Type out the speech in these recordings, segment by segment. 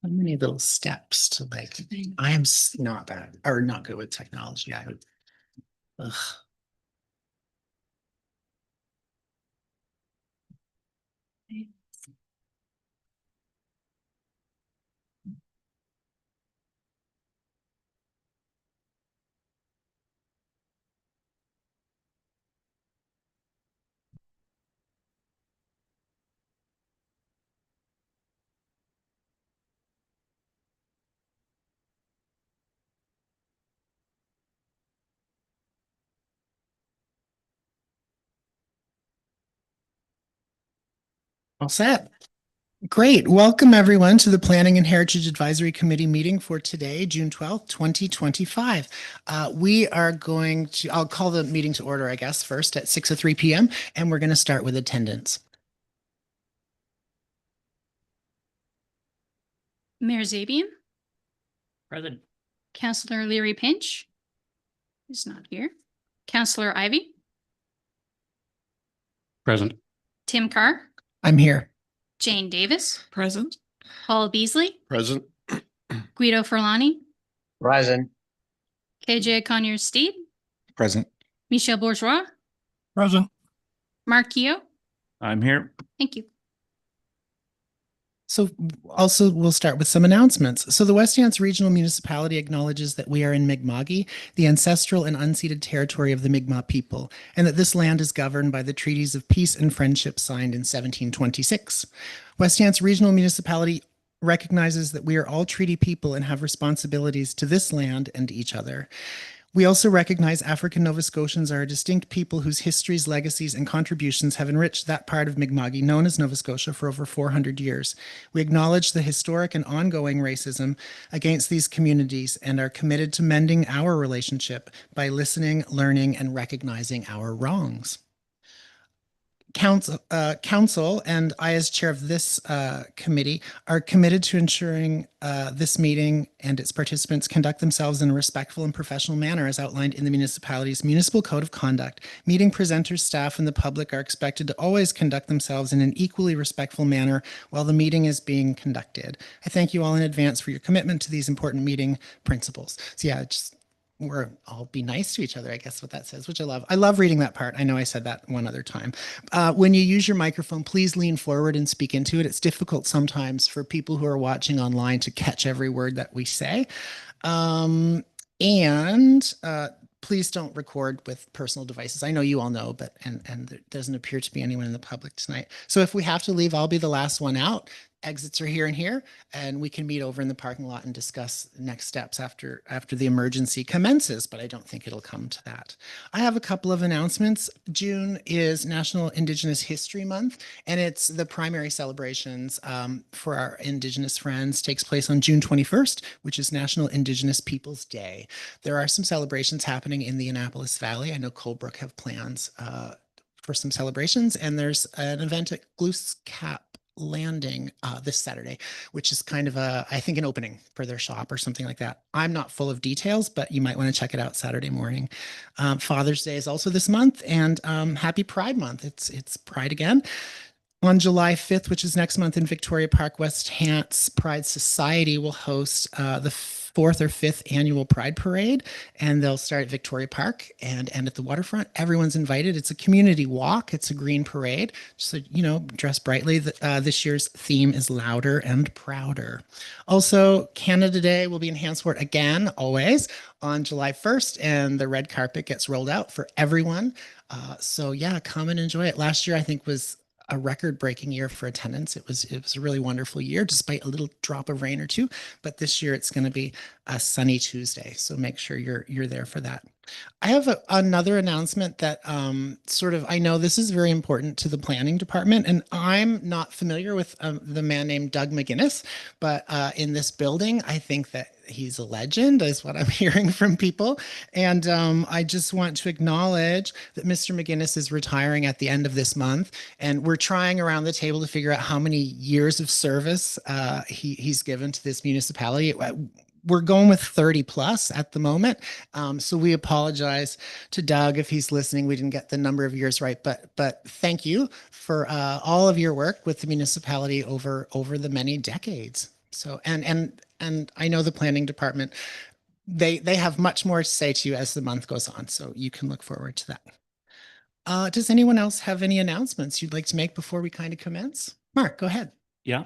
How many little steps to like, I am not bad or not good with technology. I would, ugh. All set. Great. Welcome everyone to the Planning and Heritage Advisory Committee meeting for today, June 12th, 2025. We are going to, I'll call the meeting to order, I guess, first at 6:03 p.m. and we're going to start with attendance. Mayor Zabian, Present. Councillor Leary Pinch is not here. Councillor Ivy, Present. Tim Carr, I'm here. Jane Davis, Present. Paul Beasley, Present. Guido Furlani, Present. KJ Conyers-Steed, Present. Michel Bourgeois, Present. Mark Keogh. I'm here. Thank you. So also we'll start with some announcements. So the West Hants Regional Municipality acknowledges that we are in Mi'kma'ki, the ancestral and unceded territory of the Mi'kmaq people, and that this land is governed by the treaties of peace and friendship signed in 1726. West Hants Regional Municipality recognizes that we are all treaty people and have responsibilities to this land and each other. We also recognize African Nova Scotians are a distinct people whose histories, legacies, and contributions have enriched that part of Mi'kma'ki known as Nova Scotia for over 400 years. We acknowledge the historic and ongoing racism against these communities and are committed to mending our relationship by listening, learning, and recognizing our wrongs. Council and I, as chair of this committee, are committed to ensuring this meeting and its participants conduct themselves in a respectful and professional manner as outlined in the municipality's municipal code of conduct. Meeting presenters, staff, and the public are expected to always conduct themselves in an equally respectful manner while the meeting is being conducted. I thank you all in advance for your commitment to these important meeting principles. So yeah, we're all be nice to each other, I guess what that says, which I love. I love reading that part. I know I said that one other time. When you use your microphone, please lean forward and speak into it. It's difficult sometimes for people who are watching online to catch every word that we say. Please don't record with personal devices. I know you all know, but and there doesn't appear to be anyone in the public tonight. So if we have to leave, I'll be the last one out. Exits are here and here, and we can meet over in the parking lot and discuss next steps after the emergency commences, but I don't think it'll come to that. I have a couple of announcements. June is National Indigenous History Month, and it's the primary celebrations for our Indigenous friends takes place on June 21st, which is National Indigenous Peoples Day. There are some celebrations happening in the Annapolis Valley. I know Colebrook have plans for some celebrations, and there's an event at Glooscap Landing this Saturday, which is kind of I think an opening for their shop or something like that. I'm not full of details, but you might want to check it out Saturday morning. Father's Day is also this month, and happy Pride Month. It's Pride again. On July 5th, which is next month in Victoria Park, West Hants Pride Society will host the 4th or 5th annual Pride Parade, and they'll start at Victoria Park and end at the waterfront. Everyone's invited. It's a community walk. It's a green parade. So, dress brightly. This year's theme is louder and prouder. Also, Canada Day will be in Hantsport again, always, on July 1st, and the red carpet gets rolled out for everyone. So yeah, come and enjoy it. Last year, I think, was a record-breaking year for attendance. It was a really wonderful year, despite a little drop of rain or two. But this year it's going to be a sunny Tuesday, so make sure you're there for that. I have another announcement that I know this is very important to the planning department, and I'm not familiar with the man named Doug McGuinness, but in this building, I think that he's a legend, is what I'm hearing from people. And I just want to acknowledge that Mr. McGuinness is retiring at the end of this month, and we're trying around the table to figure out how many years of service he's given to this municipality. We're going with 30 plus at the moment. So we apologize to Doug if he's listening. We didn't get the number of years right, but thank you for all of your work with the municipality over the many decades. So, and I know the planning department, they have much more to say to you as the month goes on. So you can look forward to that. Does anyone else have any announcements you'd like to make before we kind of commence? Mark, go ahead. Yeah.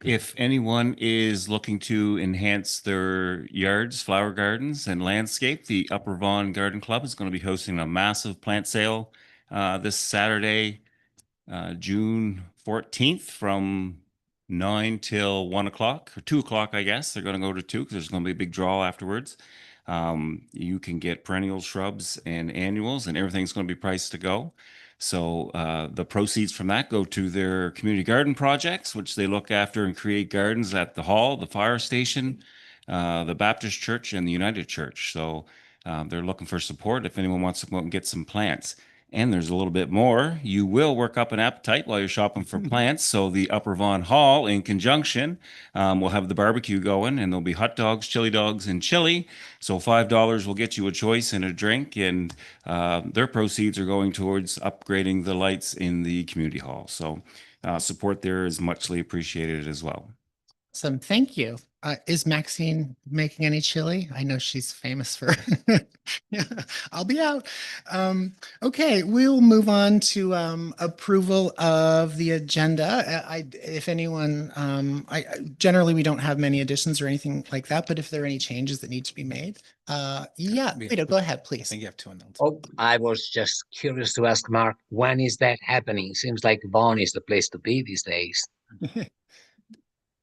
If anyone is looking to enhance their yards, flower gardens, and landscape, the Upper Vaughan Garden Club is going to be hosting a massive plant sale this Saturday, June 14th from 9 till 1 o'clock or 2 o'clock, I guess. They're going to go to 2 because there's going to be a big draw afterwards. You can get perennial shrubs and annuals, and everything's going to be priced to go. So the proceeds from that go to their community garden projects, which they look after and create gardens at the hall, the fire station, the Baptist church, and the United Church. So they're looking for support if anyone wants to go and get some plants. And there's a little bit more. You will work up an appetite while you're shopping for plants. So the Upper Vaughan Hall, in conjunction, will have the barbecue going, and there'll be hot dogs, chili dogs, and chili. So $5 will get you a choice and a drink, and their proceeds are going towards upgrading the lights in the community hall. So support there is muchly appreciated as well. Awesome. Thank you. Is Maxine making any chili? I know she's famous for. Yeah, I'll be out. Okay, we'll move on to approval of the agenda. If anyone, generally we don't have many additions or anything like that, but if there are any changes that need to be made, yeah, Vito, go ahead, please. You have two announcements. Oh, I was just curious to ask Mark, when is that happening? Seems like Vaughan is the place to be these days.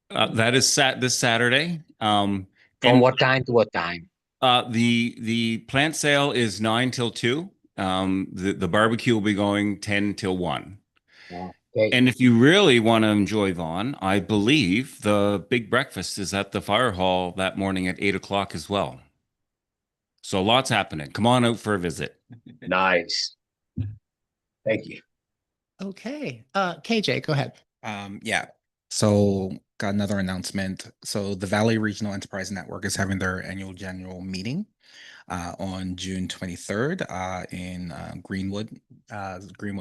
That is this Saturday. From And what time to what time? the plant sale is 9 till 2. The barbecue will be going 10 till 1. Okay. And if you really want to enjoy Vaughan, I believe the big breakfast is at the fire hall that morning at 8 o'clock as well. So lots happening. Come on out for a visit. Nice. Thank you. Okay, KJ, go ahead. Yeah. So got another announcement. So the Valley Regional Enterprise Network is having their annual general meeting on June 23rd in Greenwood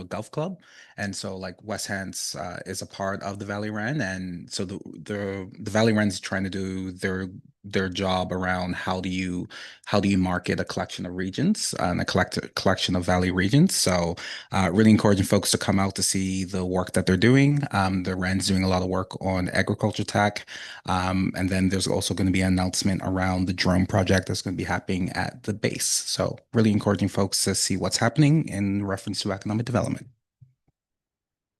Golf Club. And so like West Hants is a part of the Valley Wren. And so the Valley Wren is trying to do their job around how do you market a collection of regions and a collection of Valley regions. So really encouraging folks to come out to see the work that they're doing. The Wren's doing a lot of work on agriculture tech. And then there's also going to be an announcement around the drone project that's going to be happening at the base. So really encouraging folks to see what's happening in reference to economic development.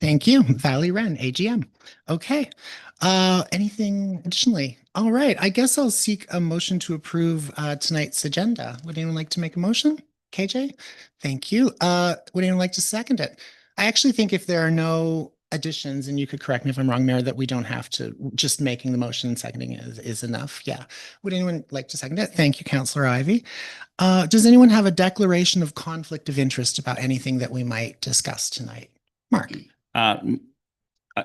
Thank you, Valley Wren, AGM. Okay, anything additionally? All right, I guess I'll seek a motion to approve tonight's agenda. Would anyone like to make a motion? KJ, thank you. Would anyone like to second it? I actually think if there are no additions, and you could correct me if I'm wrong, Mayor, that we don't have to, just making the motion and seconding it is enough. Yeah. Would anyone like to second it? Thank you, Councillor Ivy. Does anyone have a declaration of conflict of interest about anything that we might discuss tonight? Mark.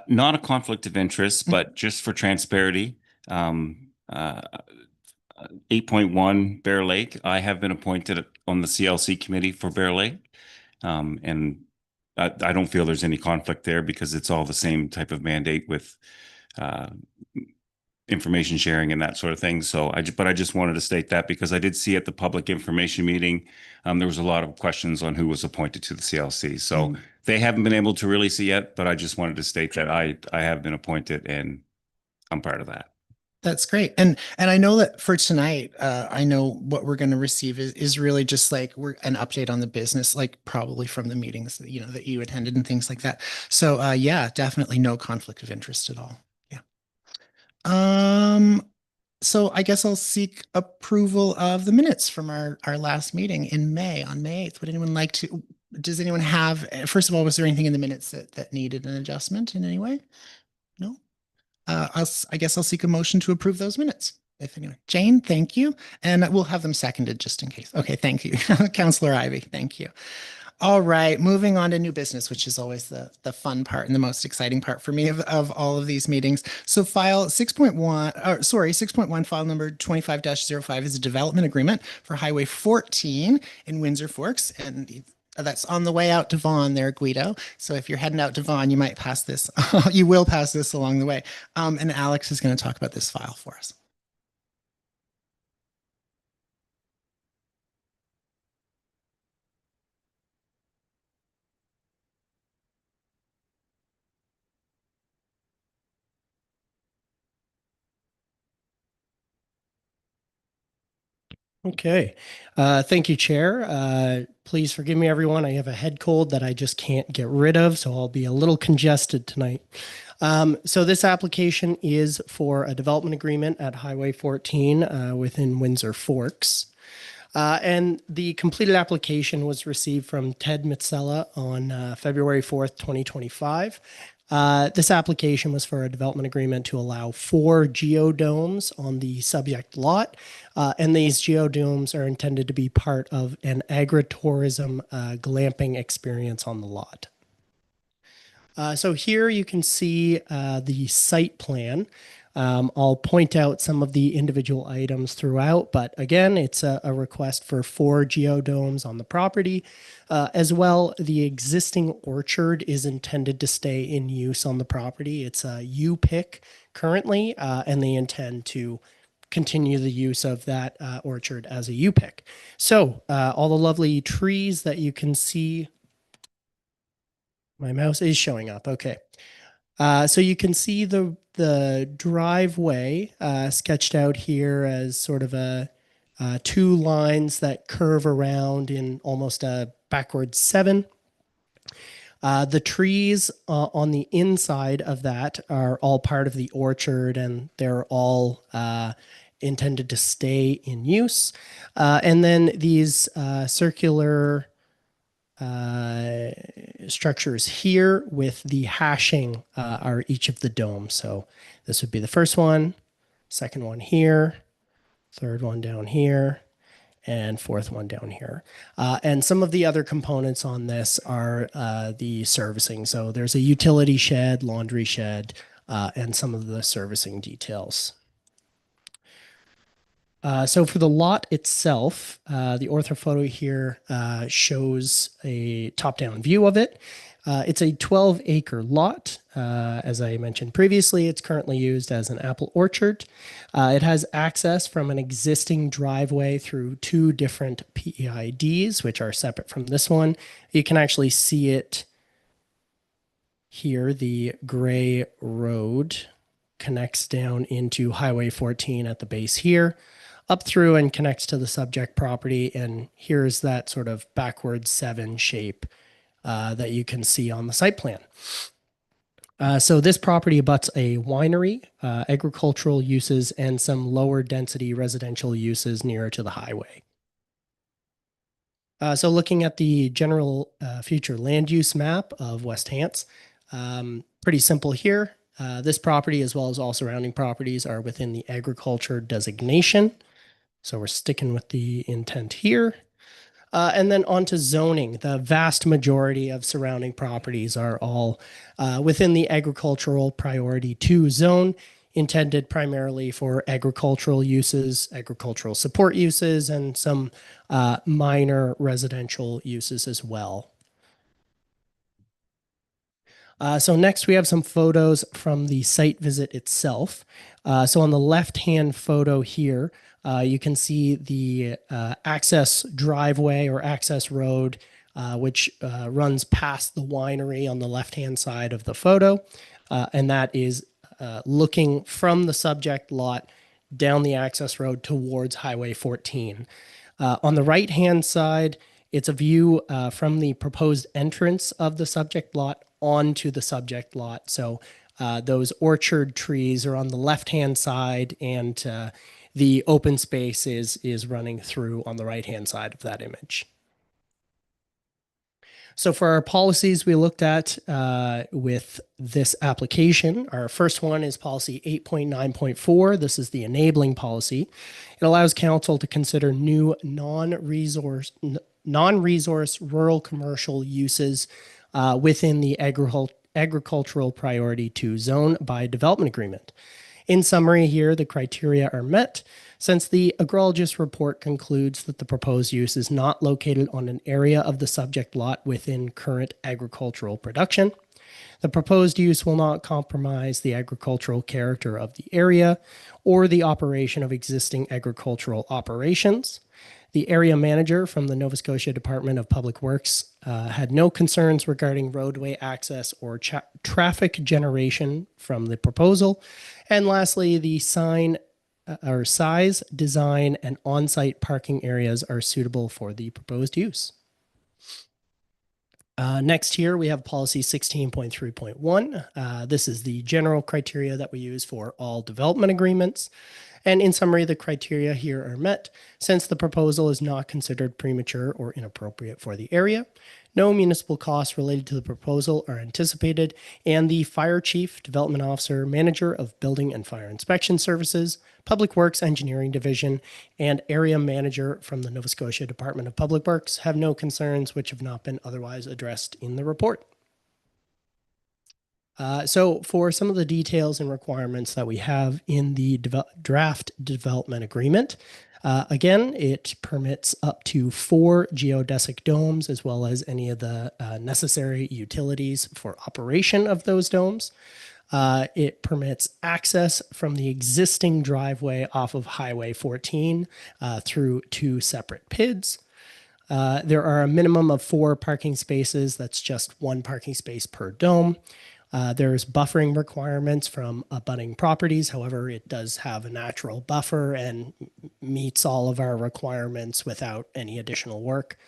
Not a conflict of interest, but just for transparency, 8.1 Bear Lake, I have been appointed on the CLC committee for Bear Lake. And I don't feel there's any conflict there because it's all the same type of mandate with information sharing and that sort of thing. So but I just wanted to state that because I did see at the public information meeting, there was a lot of questions on who was appointed to the CLC. So they haven't been able to really see yet, but I just wanted to state that I have been appointed and I'm part of that. That's great. And I know that for tonight, I know what we're going to receive is really just like an update on the business, like probably from the meetings that, that you attended and things like that. So yeah, definitely no conflict of interest at all. Yeah. So I guess I'll seek approval of the minutes from our last meeting in May, on May 8th. Would anyone like to, does anyone have, first of all, was there anything in the minutes that needed an adjustment in any way? No? I guess I'll seek a motion to approve those minutes. If anyone, Jane, thank you. And we'll have them seconded just in case. Okay, thank you. Councillor Ivy, thank you. All right, moving on to new business, which is always the fun part and the most exciting part for me of all of these meetings. So file 6.1, file number 25-05 is a development agreement for Highway 14 in Windsor Forks. And that's on the way out to Vaughan there, Guido. So if you're heading out to Vaughan, you might pass this. You will pass this along the way. And Alex is going to talk about this file for us. Okay. Thank you, Chair. Please forgive me, everyone. I have a head cold that I just can't get rid of, so I'll be a little congested tonight. So this application is for a development agreement at Highway 14 within Windsor Forks. And the completed application was received from Ted Mitsella on February 4th, 2025. This application was for a development agreement to allow 4 geodomes on the subject lot. And these geodomes are intended to be part of an agritourism glamping experience on the lot. So here you can see the site plan. I'll point out some of the individual items throughout, but again, it's a request for 4 geodomes on the property. As well, the existing orchard is intended to stay in use on the property. It's a U-pick currently, and they intend to continue the use of that orchard as a U-pick. So all the lovely trees that you can see. My mouse is showing up. Okay. So you can see the driveway sketched out here as sort of a 2 lines that curve around in almost a backwards 7. The trees on the inside of that are all part of the orchard, and they're all intended to stay in use. And then these circular structures here with the hashing are each of the domes. So this would be the first one, second one here, third one down here, and fourth one down here. And some of the other components on this are the servicing. So there's a utility shed, laundry shed, and some of the servicing details. So for the lot itself, the orthophoto here shows a top-down view of it. It's a 12-acre lot. As I mentioned previously, it's currently used as an apple orchard. It has access from an existing driveway through 2 different PEIDs, which are separate from this one. You can actually see it here. The gray road connects down into Highway 14 at the base here, up through and connects to the subject property. And here's that sort of backwards 7 shape that you can see on the site plan. So this property abuts a winery, agricultural uses, and some lower density residential uses nearer to the highway. So looking at the general future land use map of West Hants, pretty simple here. This property, as well as all surrounding properties, are within the agriculture designation. So we're sticking with the intent here. And then on to zoning. The vast majority of surrounding properties are all within the agricultural priority 2 zone, intended primarily for agricultural uses, agricultural support uses, and some minor residential uses as well. So next we have some photos from the site visit itself. So on the left-hand photo here, you can see the access driveway or access road, which runs past the winery on the left-hand side of the photo. And that is looking from the subject lot down the access road towards Highway 14. On the right-hand side, it's a view from the proposed entrance of the subject lot onto the subject lot. So those orchard trees are on the left-hand side, and the open space is running through on the right-hand side of that image. So for our policies we looked at with this application, our first one is policy 8.9.4. This is the enabling policy. It allows council to consider new non-resource rural commercial uses within the agricultural priority 2 zone by development agreement. In summary here, the criteria are met Since the agrologist report concludes that the proposed use is not located on an area of the subject lot within current agricultural production, the proposed use will not compromise the agricultural character of the area or the operation of existing agricultural operations. The area manager from the Nova Scotia Department of Public Works had no concerns regarding roadway access or traffic generation from the proposal. And lastly, the sign or size, design, and on-site parking areas are suitable for the proposed use. Next here, we have policy 16.3.1. This is the general criteria that we use for all development agreements. And in summary, the criteria here are met since the proposal is not considered premature or inappropriate for the area. No municipal costs related to the proposal are anticipated, and the fire chief, development officer, manager of building and fire inspection services, public works engineering division, and area manager from the Nova Scotia Department of Public Works have no concerns which have not been otherwise addressed in the report. So for some of the details and requirements that we have in the draft development agreement, again, it permits up to 4 geodesic domes as well as any of the necessary utilities for operation of those domes. It permits access from the existing driveway off of Highway 14 through 2 separate PIDs. There are a minimum of 4 parking spaces. That's just 1 parking space per dome. There's buffering requirements from abutting properties. However, it does have a natural buffer and meets all of our requirements without any additional work.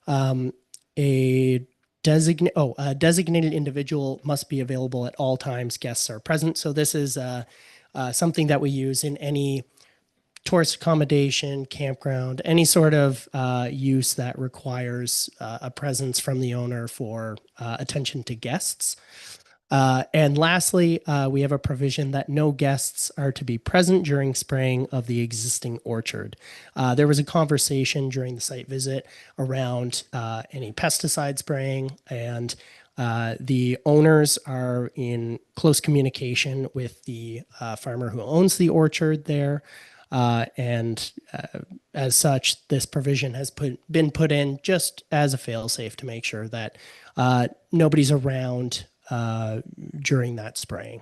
A designated individual must be available at all times guests are present. So this is something that we use in any tourist accommodation, campground, any sort of use that requires a presence from the owner for attention to guests. And lastly, we have a provision that no guests are to be present during spraying of the existing orchard. There was a conversation during the site visit around any pesticide spraying, and the owners are in close communication with the farmer who owns the orchard there. And as such, this provision has been put in just as a fail-safe to make sure that nobody's around during that spraying.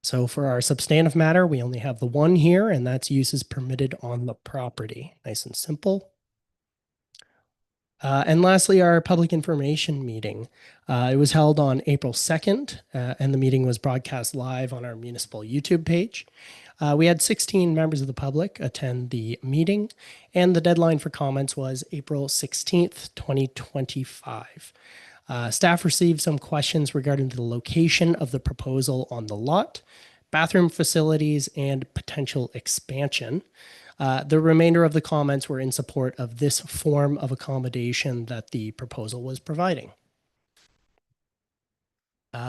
So for our substantive matter, we only have the one here, and that's uses permitted on the property. Nice and simple. And lastly, our public information meeting. It was held on April 2nd, and the meeting was broadcast live on our municipal YouTube page. We had 16 members of the public attend the meeting, and the deadline for comments was April 16th, 2025. Staff received some questions regarding the location of the proposal on the lot, bathroom facilities, and potential expansion. The remainder of the comments were in support of this form of accommodation that the proposal was providing.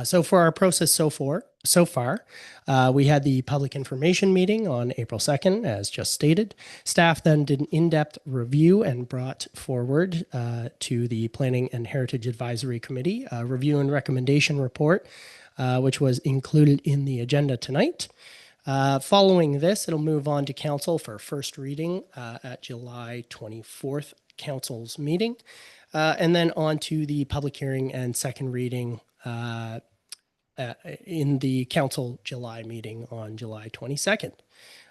So for our process so far, we had the public information meeting on April 2nd, as just stated. Staff then did an in-depth review and brought forward to the Planning and Heritage Advisory Committee a review and recommendation report, which was included in the agenda tonight. Following this, it'll move on to council for first reading at July 24th council's meeting, and then on to the public hearing and second reading in the council July meeting on July 22nd.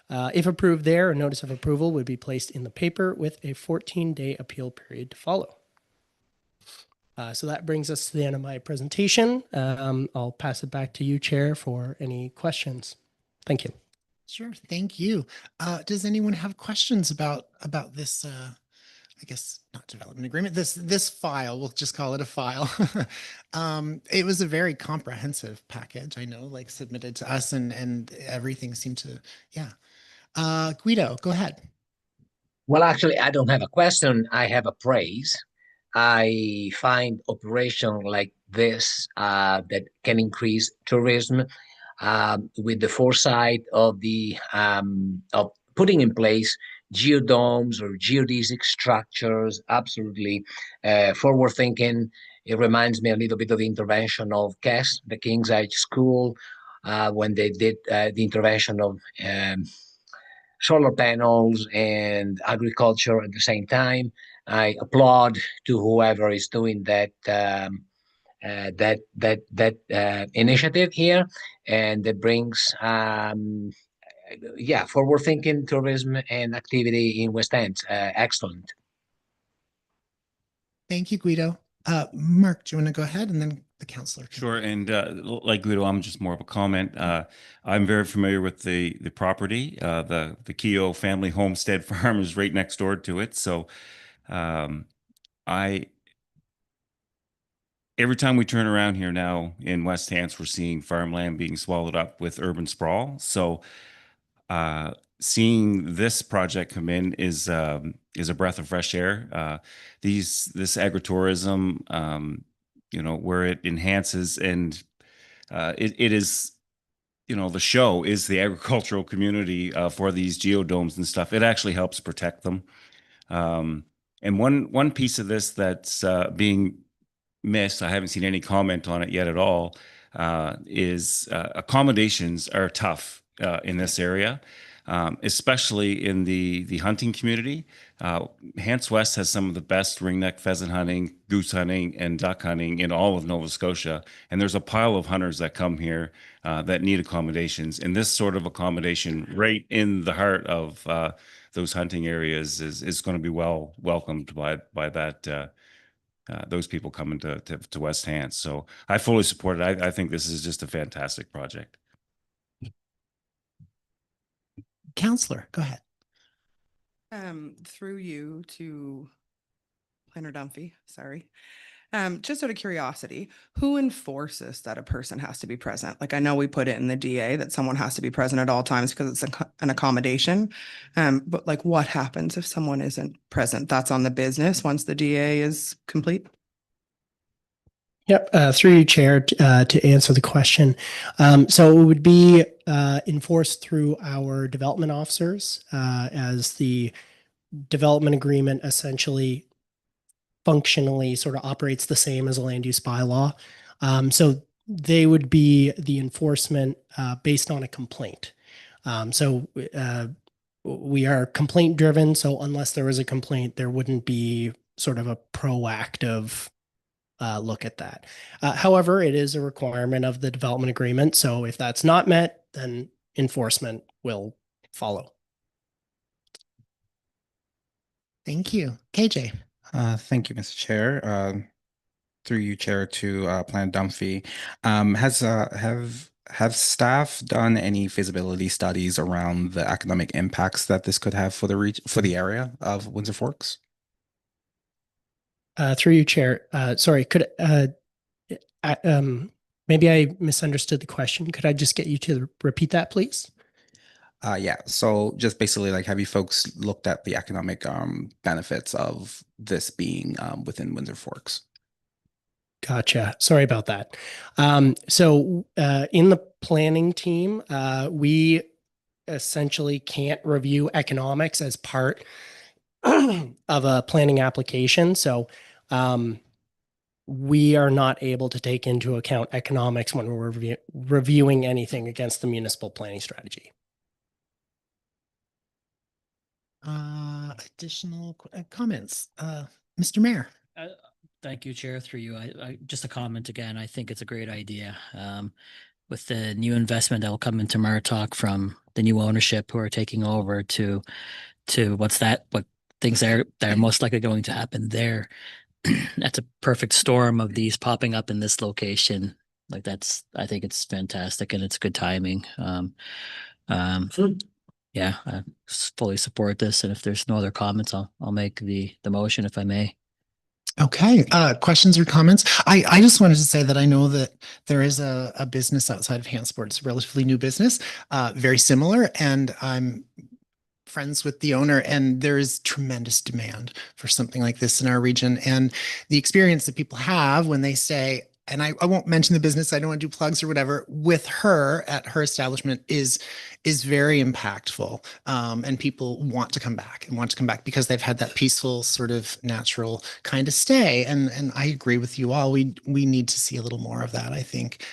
If approved there, a notice of approval would be placed in the paper with a 14-day appeal period to follow. So that brings us to the end of my presentation. I'll pass it back to you, Chair, for any questions. Thank you. Sure. Thank you. Does anyone have questions about this? I guess not development agreement. This file, we'll just call it a file. It was a very comprehensive package. I know, like submitted to us, and everything seemed to, yeah. Guido, go ahead. Well, actually, I don't have a question. I have a praise. I find operation like this that can increase tourism with the foresight of the of putting in place geodomes or geodesic structures, absolutely forward thinking. It reminds me a little bit of the intervention of KES, the King's Edge School, when they did the intervention of solar panels and agriculture at the same time. I applaud to whoever is doing that initiative here, and it brings forward thinking tourism and activity in West End. Excellent. Thank you, Guido. Mark, do you want to go ahead and then the counselor? can- Sure. And like Guido, I'm just more of a comment. I'm very familiar with the property. The Keogh family homestead farm is right next door to it. So every time we turn around here now in West Hants, we're seeing farmland being swallowed up with urban sprawl. So seeing this project come in is a breath of fresh air. This agritourism, where it enhances and it is, the show is the agricultural community for these geodomes and stuff. It actually helps protect them. And one piece of this that's being missed, I haven't seen any comment on it yet at all, is accommodations are tough in this area. Especially in the hunting community. Hants West has some of the best ringneck pheasant hunting, goose hunting, and duck hunting in all of Nova Scotia. And there's a pile of hunters that come here that need accommodations. And this sort of accommodation right in the heart of those hunting areas is going to be well welcomed by that those people coming to West Hants. So I fully support it. I think this is just a fantastic project. Counselor, go ahead. Through you to Planner Dunphy, sorry. Just out of curiosity, who enforces that a person has to be present? Like, I know we put it in the DA that someone has to be present at all times because it's an accommodation. But like, what happens if someone isn't present? That's on the business once the DA is complete? Yep, through you, Chair, to answer the question. So it would be enforced through our development officers as the development agreement essentially functionally sort of operates the same as a land use bylaw. So they would be the enforcement based on a complaint. So we are complaint driven. So unless there was a complaint, there wouldn't be sort of a proactive look at that. However, it is a requirement of the development agreement. So if that's not met, then enforcement will follow. Thank you. KJ. Thank you, Mr. Chair. Through you, Chair, to Planner Dunphy. Have staff done any feasibility studies around the economic impacts that this could have for the area of Windsor Forks? Through you, Chair. Sorry, could maybe I misunderstood the question. Could I just get you to repeat that, please? Yeah. So just basically, like, have you folks looked at the economic benefits of this being within Windsor Forks? Gotcha. Sorry about that. So in the planning team, we essentially can't review economics as part of a planning application. So we are not able to take into account economics when we're reviewing anything against the municipal planning strategy. Additional comments. Mr. Mayor. Thank you, Chair. Through you, I just a comment again. I think it's a great idea. With the new investment that will come into Murtock from the new ownership who are taking over to what things that are most likely going to happen there. That's a perfect storm of these popping up in this location. Like I think it's fantastic and it's good timing. Yeah, I fully support this. And if there's no other comments, I'll make the motion if I may. Okay. Questions or comments? I just wanted to say that I know that there is a business outside of Hansport. It's a relatively new business, very similar, and I'm friends with the owner, and there is tremendous demand for something like this in our region. And the experience that people have when they say, and I won't mention the business, I don't want to do plugs or whatever, with her at her establishment is very impactful. And people want to come back because they've had that peaceful sort of natural kind of stay. And I agree with you all. We need to see a little more of that, I think.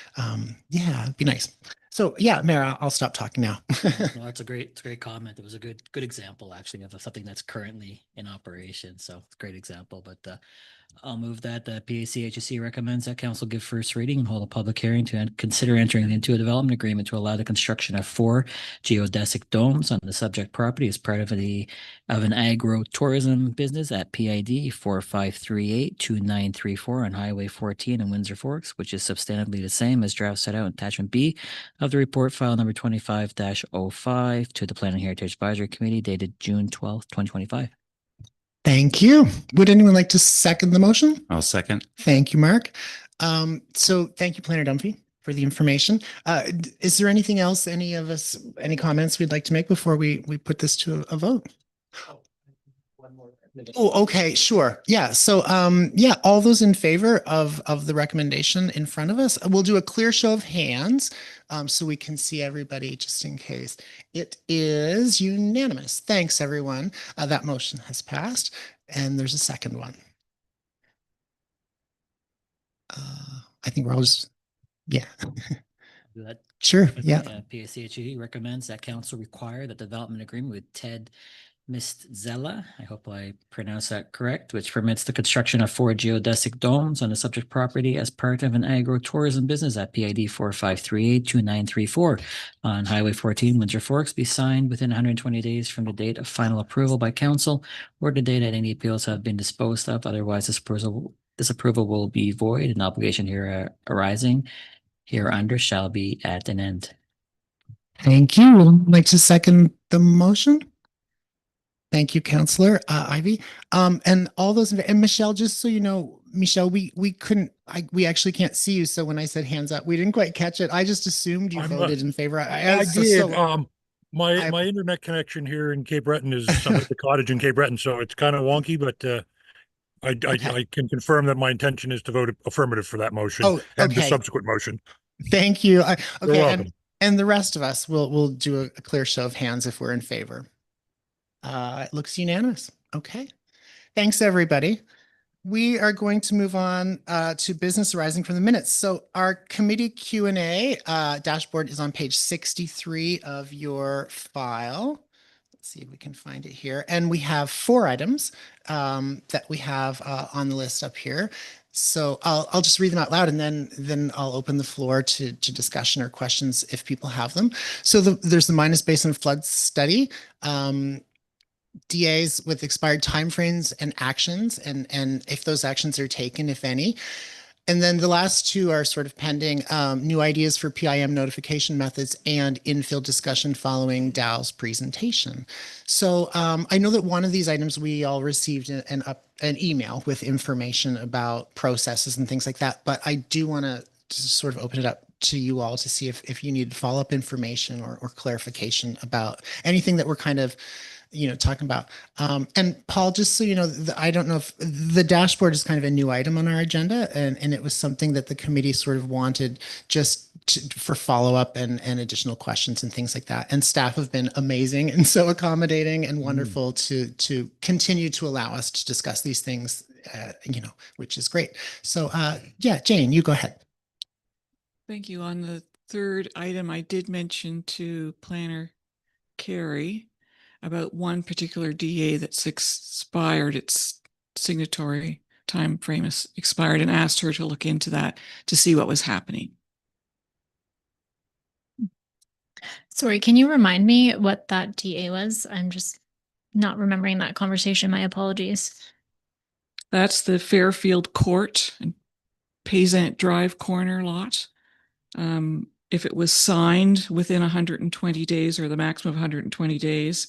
Yeah, it'd be nice. So yeah, Mayor, I'll stop talking now. No, it's a great comment. It was a good example actually of something that's currently in operation. So it's a great example, but I'll move that the PACHC recommends that council give first reading and hold a public hearing to consider entering into a development agreement to allow the construction of 4 geodesic domes on the subject property as part of an agro-tourism business at PID 4538-2934 on Highway 14 in Windsor Forks, which is substantively the same as draft set out in attachment B of the report file number 25-05 to the Planning Heritage Advisory Committee dated June 12th, 2025. Thank you. Would anyone like to second the motion? I'll second. Thank you, Mark. So thank you, Planner Dunphy, for the information. Is there anything else, any comments we'd like to make before we put this to a vote? Oh, okay, sure. Yeah. So, yeah, all those in favor of the recommendation in front of us, we'll do a clear show of hands, so we can see everybody just in case. It is unanimous. Thanks, everyone. That motion has passed, and there's a second one. I think we're all just, yeah. Do that. Sure. Yeah. PACHE recommends that council require the development agreement with Ted Mistzella, I hope I pronounced that correct, which permits the construction of 4 geodesic domes on the subject property as part of an agro-tourism business at PID 4538-2934 on Highway 14, Windsor Forks, be signed within 120 days from the date of final approval by council or the date that any appeals have been disposed of. Otherwise, this approval will be void and obligation here arising hereunder shall be at an end. Thank you. Would like to second the motion? Thank you, Councillor Ivy. And all those, and Michelle, just so you know, Michelle, we actually can't see you. So when I said hands up, we didn't quite catch it. I just assumed you voted in favor. I did. My internet connection here in Cape Breton is at the cottage in Cape Breton, so it's kind of wonky, but I can confirm that my intention is to vote affirmative for that motion and the subsequent motion. Thank you. You're welcome. And the rest of us will do a clear show of hands if we're in favor. It looks unanimous. Okay. Thanks, everybody. We are going to move on to business arising from the minutes. So our committee Q&A dashboard is on page 63 of your file. Let's see if we can find it here. And we have 4 items that we have on the list up here. So I'll just read them out loud, and then I'll open the floor to discussion or questions if people have them. So there's the Minas Basin flood study. DAs with expired timeframes and actions, and if those actions are taken, if any. And then the last 2 are sort of pending, new ideas for PIM notification methods and infill discussion following Dow's presentation. So I know that one of these items we all received an email with information about processes and things like that, but I do want to sort of open it up to you all to see if you need follow-up information or clarification about anything that we're kind of talking about. And Paul, just so you know, I don't know if the dashboard is kind of a new item on our agenda, and it was something that the committee sort of wanted just for follow-up and additional questions and things like that. And staff have been amazing and so accommodating and wonderful to continue to allow us to discuss these things, which is great. So yeah, Jane, you go ahead. Thank you. On the 3rd item, I did mention to Planner Carey about one particular DA that's expired, its signatory time frame is expired, and asked her to look into that to see what was happening. Sorry, can you remind me what that DA was? I'm just not remembering that conversation. My apologies. That's the Fairfield Court and Payzant Drive corner lot. If it was signed within 120 days or the maximum of 120 days,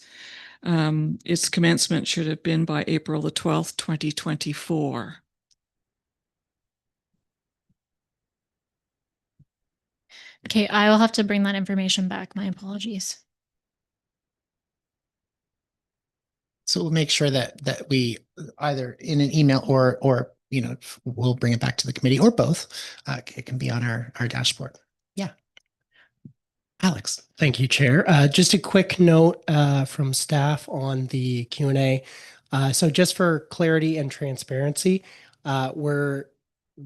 its commencement should have been by April the 12th, 2024. Okay, I will have to bring that information back. My apologies. So we'll make sure that we either in an email or we'll bring it back to the committee, or both. It can be on our dashboard. Yeah. Alex. Thank you, Chair. Just a quick note from staff on the Q&A. So just for clarity and transparency, we're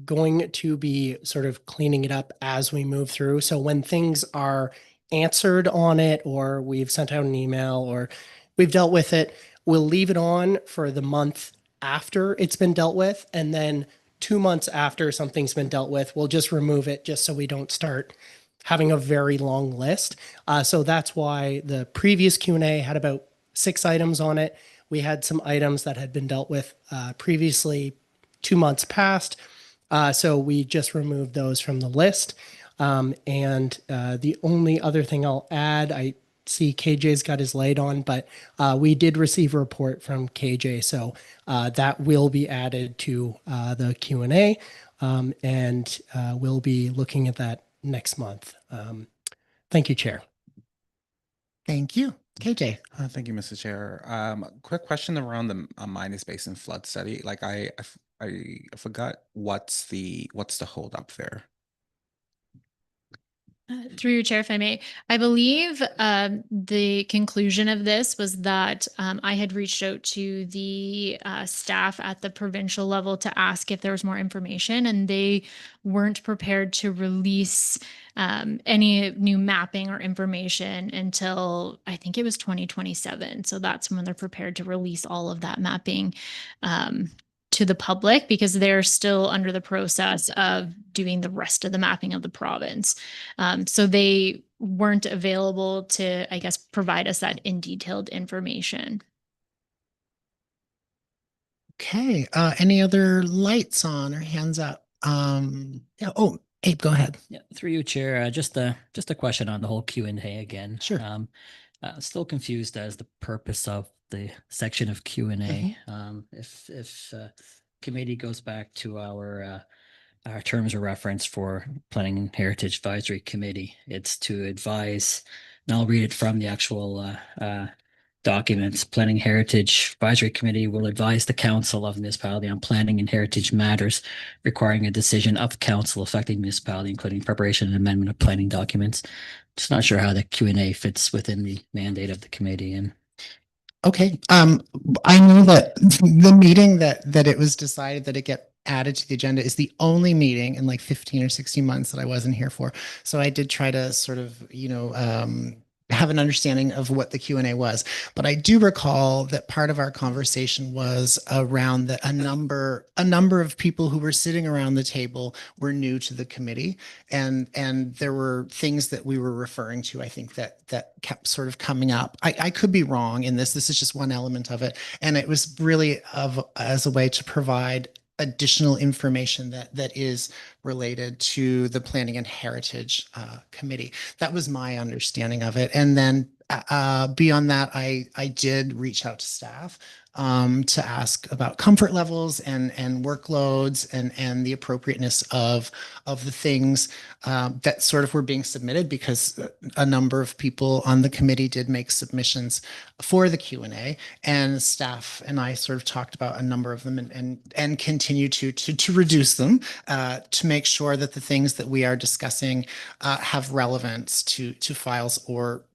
going to be sort of cleaning it up as we move through. So when things are answered on it, or we've sent out an email, or we've dealt with it, we'll leave it on for the month after it's been dealt with. And then 2 months after something's been dealt with, we'll just remove it just so we don't start having a very long list. So that's why the previous Q&A had about 6 items on it. We had some items that had been dealt with previously 2 months past. So we just removed those from the list. And the only other thing I'll add, I see KJ's got his light on, but we did receive a report from KJ. So that will be added to the Q&A. And we'll be looking at that next month. Thank you, Chair. Thank you. KJ. Thank you, Mr. Chair. Quick question around the Minas Basin flood study. Like I forgot what's the hold up there. Through your chair, if I may, I believe the conclusion of this was that I had reached out to the staff at the provincial level to ask if there was more information, and they weren't prepared to release any new mapping or information until I think it was 2027. So that's when they're prepared to release all of that mapping to the public, because they're still under the process of doing the rest of the mapping of the province. So they weren't available to, I guess, provide us that in detailed information. Okay. Any other lights on or hands up? Yeah. Oh, Abe, go ahead. Yeah, through you, Chair. Just a question on the whole Q&A again. Sure. Still confused as the purpose of the section of Q&A. If committee goes back to our terms of reference for Planning and Heritage Advisory Committee, it's to advise, and I'll read it from the actual documents. Planning Heritage Advisory Committee will advise the Council of the Municipality on planning and heritage matters requiring a decision of Council affecting municipality, including preparation and amendment of planning documents. Just not sure how the Q&A fits within the mandate of the committee. And okay. I know that the meeting that it was decided that it get added to the agenda is the only meeting in like 15 or 16 months that I wasn't here for. So I did try to sort of, have an understanding of what the Q&A was. But I do recall that part of our conversation was around that a number of people who were sitting around the table were new to the committee. And there were things that we were referring to, I think, that kept sort of coming up. I could be wrong in this. This is just one element of it. And it was really as a way to provide additional information that is related to the Planning and Heritage Committee. That was my understanding of it. And then beyond that, I did reach out to staff to ask about comfort levels and workloads and the appropriateness of the things that sort of were being submitted, because a number of people on the committee did make submissions for the Q&A, and staff and I sort of talked about a number of them and continue to reduce them to make sure that the things that we are discussing have relevance to files or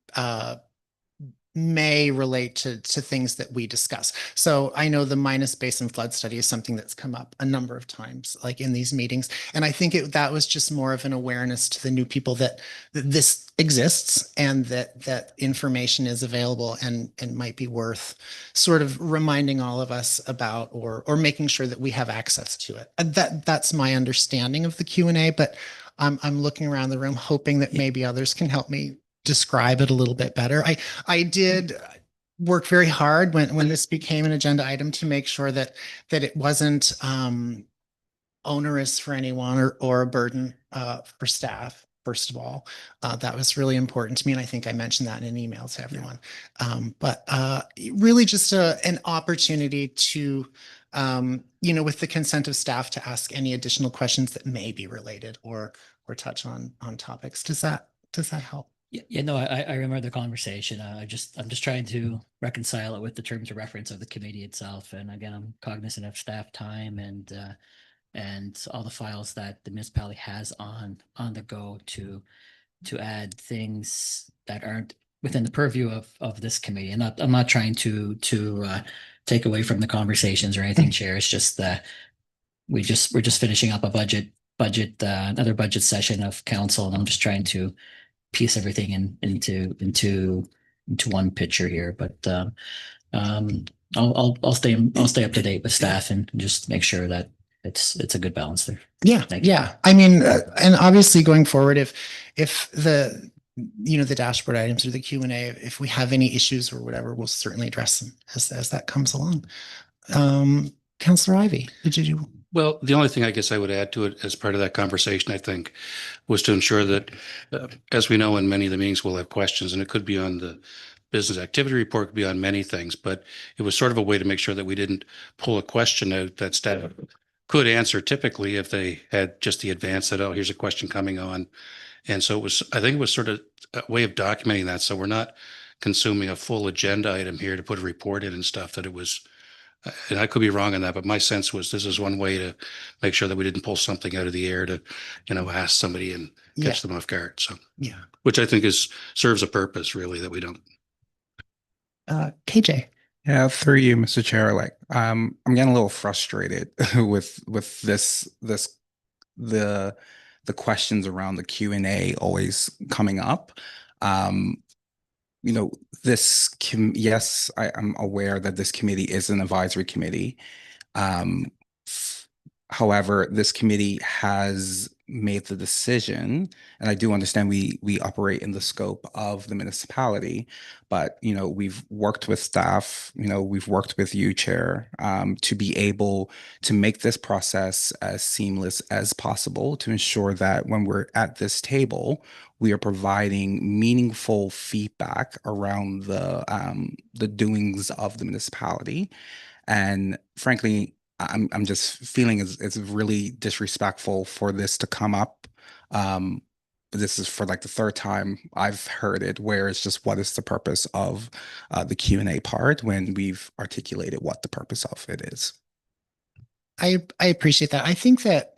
may relate to things that we discuss. So I know the Minas Basin flood study is something that's come up a number of times, like in these meetings. And I think that was just more of an awareness to the new people that this exists and that information is available and might be worth sort of reminding all of us about or making sure that we have access to it. That's my understanding of the Q&A, but I'm looking around the room hoping that maybe others can help me describe it a little bit better. I did work very hard when this became an agenda item to make sure that it wasn't onerous for anyone or a burden for staff. First of all, that was really important to me, and I think I mentioned that in an email to everyone. But really just an opportunity to, with the consent of staff, to ask any additional questions that may be related or touch on topics. Does that help? Yeah, no, I remember the conversation. I'm just trying to reconcile it with the terms of reference of the committee itself. And again, I'm cognizant of staff time and all the files that the municipality has on the go to add things that aren't within the purview of this committee. And I'm not trying to take away from the conversations or anything, Chair. It's just that we're just finishing up a another budget session of council, and I'm just trying to piece everything into one picture here. But I'll stay up to date with staff and just make sure that it's a good balance there. Yeah. Thank you. Yeah. I mean, and obviously going forward, if the, the dashboard items or the Q&A, if we have any issues or whatever, we'll certainly address them as that comes along. Councillor Ivey, did you? Well, the only thing I guess I would add to it as part of that conversation, I think, was to ensure that, as we know, in many of the meetings, we'll have questions, and it could be on the business activity report, could be on many things, but it was sort of a way to make sure that we didn't pull a question out that staff could answer typically if they had just the advance that, oh, here's a question coming on. And so I think it was sort of a way of documenting that. So we're not consuming a full agenda item here to put a report in and stuff, that it was, and I could be wrong on that, but my sense was this is one way to make sure that we didn't pull something out of the air to, ask somebody and catch them off guard. So, yeah, which I think serves a purpose really, that we don't. KJ. Yeah, through you, Mr. Chair. Like, I'm getting a little frustrated with the questions around the Q&A always coming up. Yes, I'm aware that this committee is an advisory committee. However, this committee has made the decision, and I do understand we operate in the scope of the municipality, but we've worked with staff, we've worked with you, Chair, to be able to make this process as seamless as possible to ensure that when we're at this table, we are providing meaningful feedback around the doings of the municipality. And frankly, I'm just feeling it's really disrespectful for this to come up. This is for like the third time I've heard it, where it's just, what is the purpose of the Q&A part, when we've articulated what the purpose of it is. I appreciate that. I think that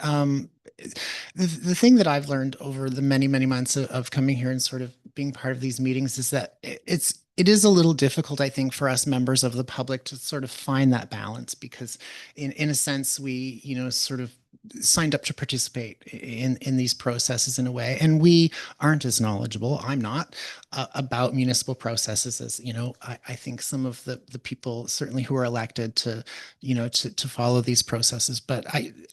the thing that I've learned over the many months of coming here and sort of being part of these meetings is that it is a little difficult, I think, for us members of the public to sort of find that balance, because in a sense we, sort of signed up to participate in these processes in a way, and we aren't as knowledgeable. I'm not about municipal processes as, I think some of the people certainly who are elected to, to follow these processes. But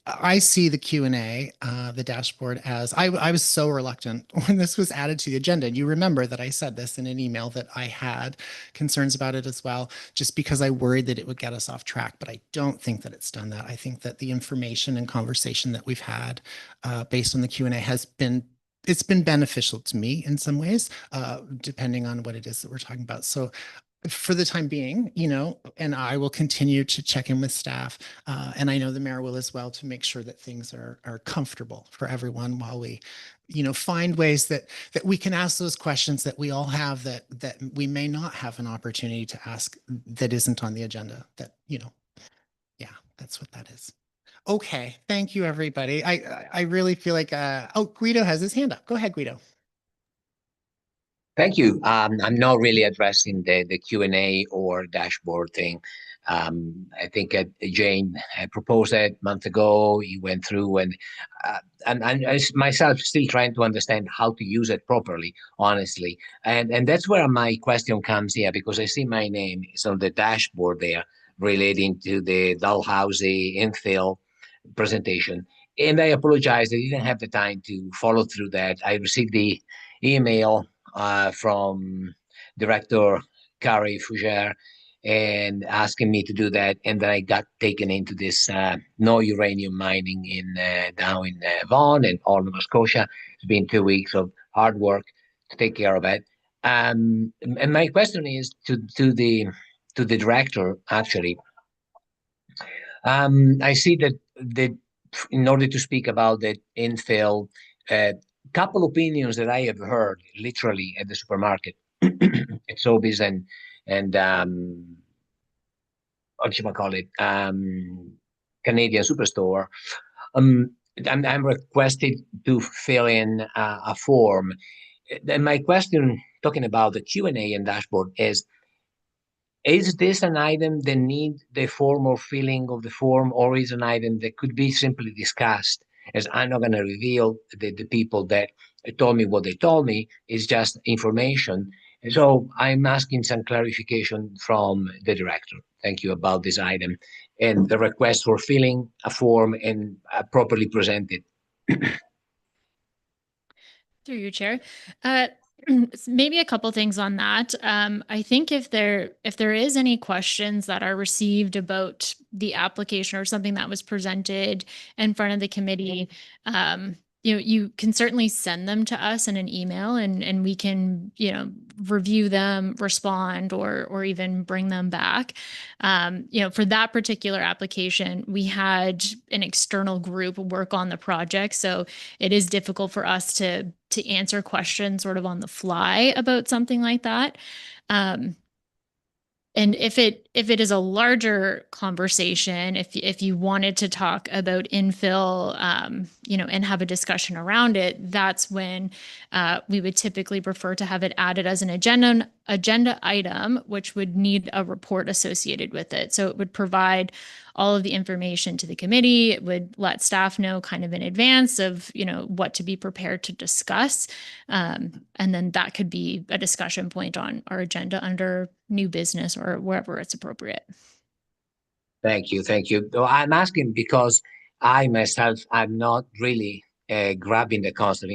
I see the Q&A, the dashboard, as I was so reluctant when this was added to the agenda. And you remember that I said this in an email, that I had concerns about it as well, just because I worried that it would get us off track. But I don't think that it's done that. I think that the information and conversation that we've had based on the Q&A it's been beneficial to me in some ways, depending on what it is that we're talking about. So for the time being, and I will continue to check in with staff, and I know the mayor will as well, to make sure that things are comfortable for everyone while we, find ways that we can ask those questions that we all have that we may not have an opportunity to ask, that isn't on the agenda, that, yeah, that's what that is. Okay, thank you, everybody. I really feel like, Guido has his hand up. Go ahead, Guido. Thank you. I'm not really addressing the Q&A or dashboard thing. I think Jane proposed that a month ago. He went through, and I myself still trying to understand how to use it properly, honestly. And that's where my question comes here, because I see my name is on the dashboard there relating to the Dalhousie infill presentation. And I apologize, I didn't have the time to follow through that. I received the email from Director Kari Fougere and asking me to do that. And then I got taken into this no uranium mining down in Vaughan and all Nova Scotia. It's been 2 weeks of hard work to take care of it. And my question is to the director, actually. I see that in order to speak about the infill, couple opinions that I have heard literally at the supermarket at Sobeys and whatchamacallit, Canadian Superstore. I'm requested to fill in a form. And my question, talking about the Q&A and dashboard, is Is this an item that need the form or filling of the form, or is an item that could be simply discussed? As I'm not going to reveal the people that told me what they told me, it's just information. And so I'm asking some clarification from the director. Thank you about this item and the request for filling a form and properly presented. Through you, Chair. Maybe a couple things on that. I think if there is any questions that are received about the application or something that was presented in front of the committee, you can certainly send them to us in an email, and we can review them, respond, or even bring them back. For that particular application, we had an external group work on the project, so it is difficult for us to answer questions sort of on the fly about something like that. And if it is a larger conversation, if you wanted to talk about infill, and have a discussion around it, that's when we would typically prefer to have it added as an agenda item, which would need a report associated with it. So it would provide all of the information to the committee. It would let staff know kind of in advance of, what to be prepared to discuss. And then that could be a discussion point on our agenda under new business or wherever it's appropriate. Thank you. Thank you. I'm asking because I myself, I'm not really grabbing the concept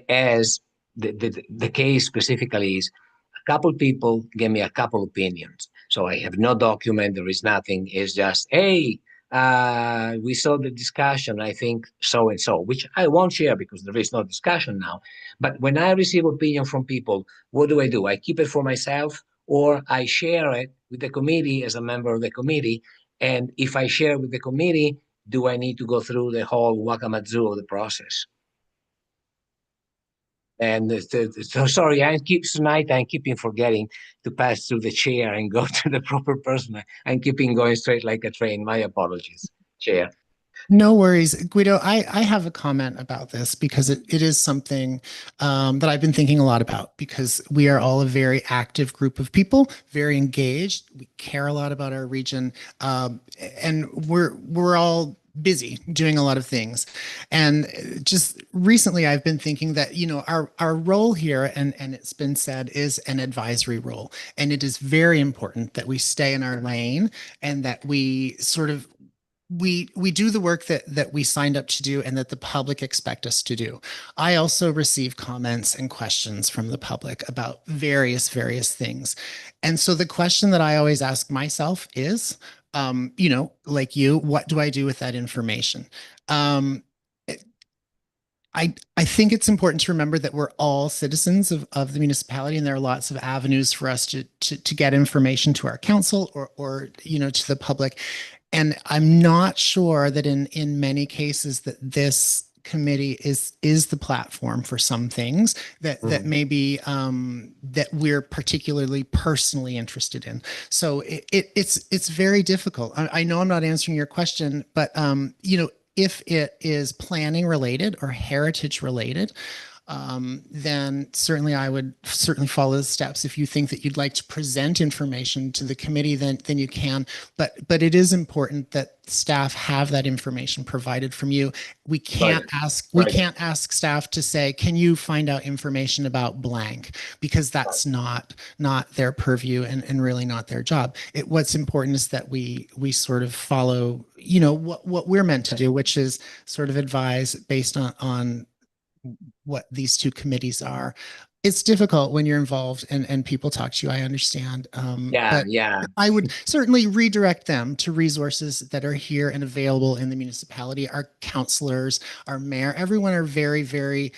as the case specifically is a couple people gave me a couple opinions. So I have no document. There is nothing. It's just, hey, we saw the discussion. I think so and so, which I won't share because there is no discussion now. But when I receive opinion from people, what do? I keep it for myself, or I share it with the committee as a member of the committee. And if I share with the committee, do I need to go through the whole wakamatsu of the process? And so sorry, I'm keeping forgetting to pass through the chair and go to the proper person. I'm keeping going straight like a train. My apologies, Chair. No worries, Guido. I have a comment about this because it is something that I've been thinking a lot about, because we are all a very active group of people, very engaged. We care a lot about our region, and we're all busy doing a lot of things. And just recently I've been thinking that, our role here, and it's been said, is an advisory role. And it is very important that we stay in our lane and that we sort of we do the work that we signed up to do and that the public expect us to do. I also receive comments and questions from the public about various things. And so the question that I always ask myself is, like you, what do I do with that information? I think it's important to remember that we're all citizens of the municipality, and there are lots of avenues for us to get information to our council or to the public. And I'm not sure that in many cases that this committee is the platform for some things that maybe that we're particularly personally interested in. So it's very difficult. I know I'm not answering your question, but if it is planning related or heritage related, then certainly I would follow the steps. If you think that you'd like to present information to the committee, then you can. But it is important that staff have that information provided from you. We can't ask staff to say, can you find out information about blank? Because that's not their purview and really not their job. What's important is that we sort of follow, what we're meant to do, which is sort of advise based on what these two committees are. It's difficult when you're involved and people talk to you. I understand. But I would certainly redirect them to resources that are here and available in the municipality. Our councillors, our mayor, everyone are very, very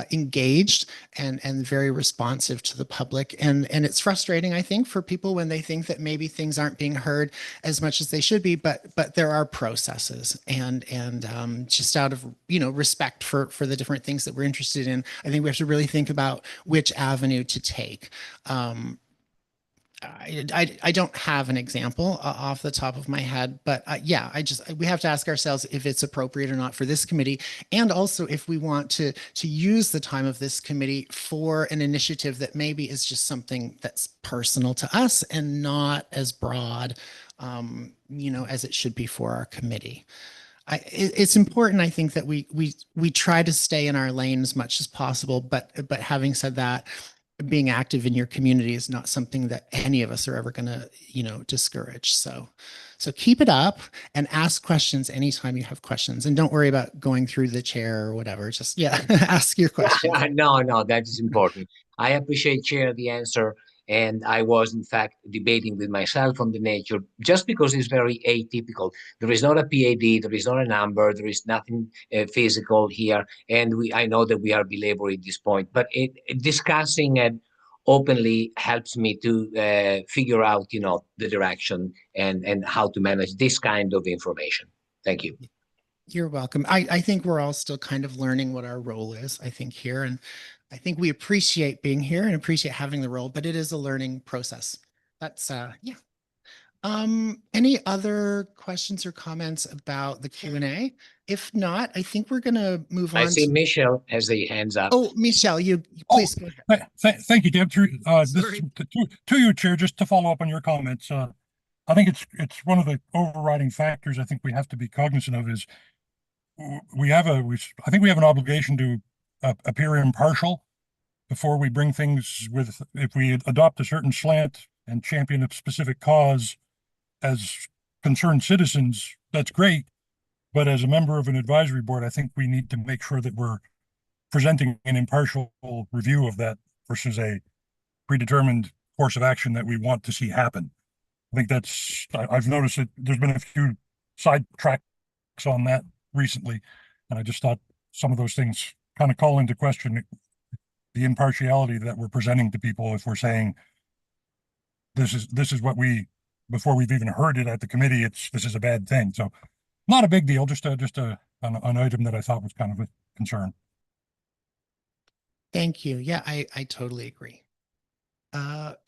engaged and very responsive to the public. And it's frustrating, I think, for people when they think that maybe things aren't being heard as much as they should be. But there are processes, and just out of respect for the different things that we're interested in, I think we have to really think about which avenue to take. I don't have an example off the top of my head, but yeah, we have to ask ourselves if it's appropriate or not for this committee, and also if we want to use the time of this committee for an initiative that maybe is just something that's personal to us and not as broad, as it should be for our committee. It's important, I think, that we try to stay in our lane as much as possible. But having said that, being active in your community is not something that any of us are ever going to, discourage. So keep it up and ask questions anytime you have questions, and don't worry about going through the chair or whatever. Just ask your questions. No, that is important. I appreciate, Chair, the answer. And I was, in fact, debating with myself on the nature, just because it's very atypical. There is not a PAD, there is not a number, there is nothing physical here. And I know that we are belaboring this point, but discussing it openly helps me to figure out, the direction and how to manage this kind of information. Thank you. You're welcome. I think we're all still kind of learning what our role is, I think, here. And I think we appreciate being here and appreciate having the role, but it is a learning process. That's yeah. Any other questions or comments about the Q&A? If not, I think we're going to move on. I see Michelle has the hands up. Oh, Michelle, you please go ahead. Thank you, Deb. To you, Chair, just to follow up on your comments. I think it's one of the overriding factors I think we have to be cognizant of is I think we have an obligation to appear impartial before we bring things if we adopt a certain slant and champion a specific cause as concerned citizens, that's great. But as a member of an advisory board, I think we need to make sure that we're presenting an impartial review of that versus a predetermined course of action that we want to see happen. I think I've noticed that there's been a few sidetracks on that recently. And I just thought some of those things kind of call into question the impartiality that we're presenting to people if we're saying this is what before we've even heard it at the committee, this is a bad thing. So not a big deal, just an item that I thought was kind of a concern. Thank you. Yeah, I totally agree.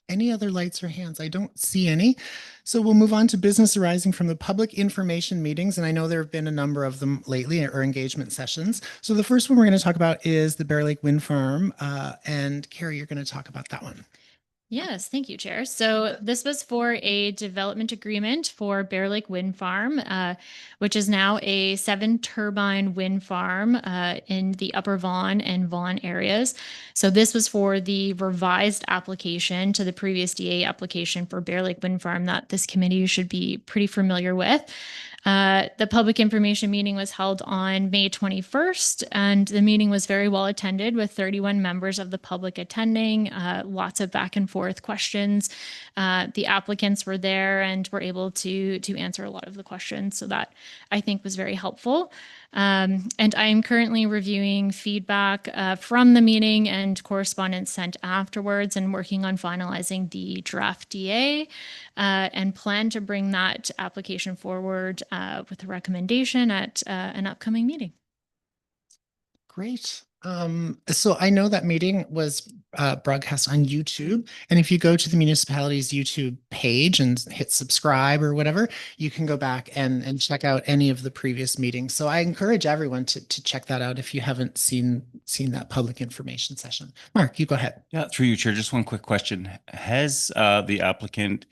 Any other lights or hands? I don't see any. So we'll move on to business arising from the public information meetings. And I know there have been a number of them lately, or engagement sessions. So the first one we're going to talk about is the Bear Lake Wind Farm. And Carrie, you're going to talk about that one. Yes, thank you, Chair. So this was for a development agreement for Bear Lake Wind Farm, which is now a 7-turbine wind farm in the Upper Vaughan and Vaughan areas. So this was for the revised application to the previous DA application for Bear Lake Wind Farm that this committee should be pretty familiar with. The public information meeting was held on May 21st, and the meeting was very well attended with 31 members of the public attending, lots of back and forth questions. The applicants were there and were able to answer a lot of the questions. So that I think was very helpful. And I am currently reviewing feedback from the meeting and correspondence sent afterwards, and working on finalizing the draft DA and plan to bring that application forward with a recommendation at an upcoming meeting. Great. So I know that meeting was broadcast on YouTube, and if you go to the municipality's YouTube page and hit subscribe or whatever, you can go back and check out any of the previous meetings. So I encourage everyone to check that out if you haven't seen that public information session. Mark, you go ahead. Yeah, through you, Chair, just one quick question. Has the applicant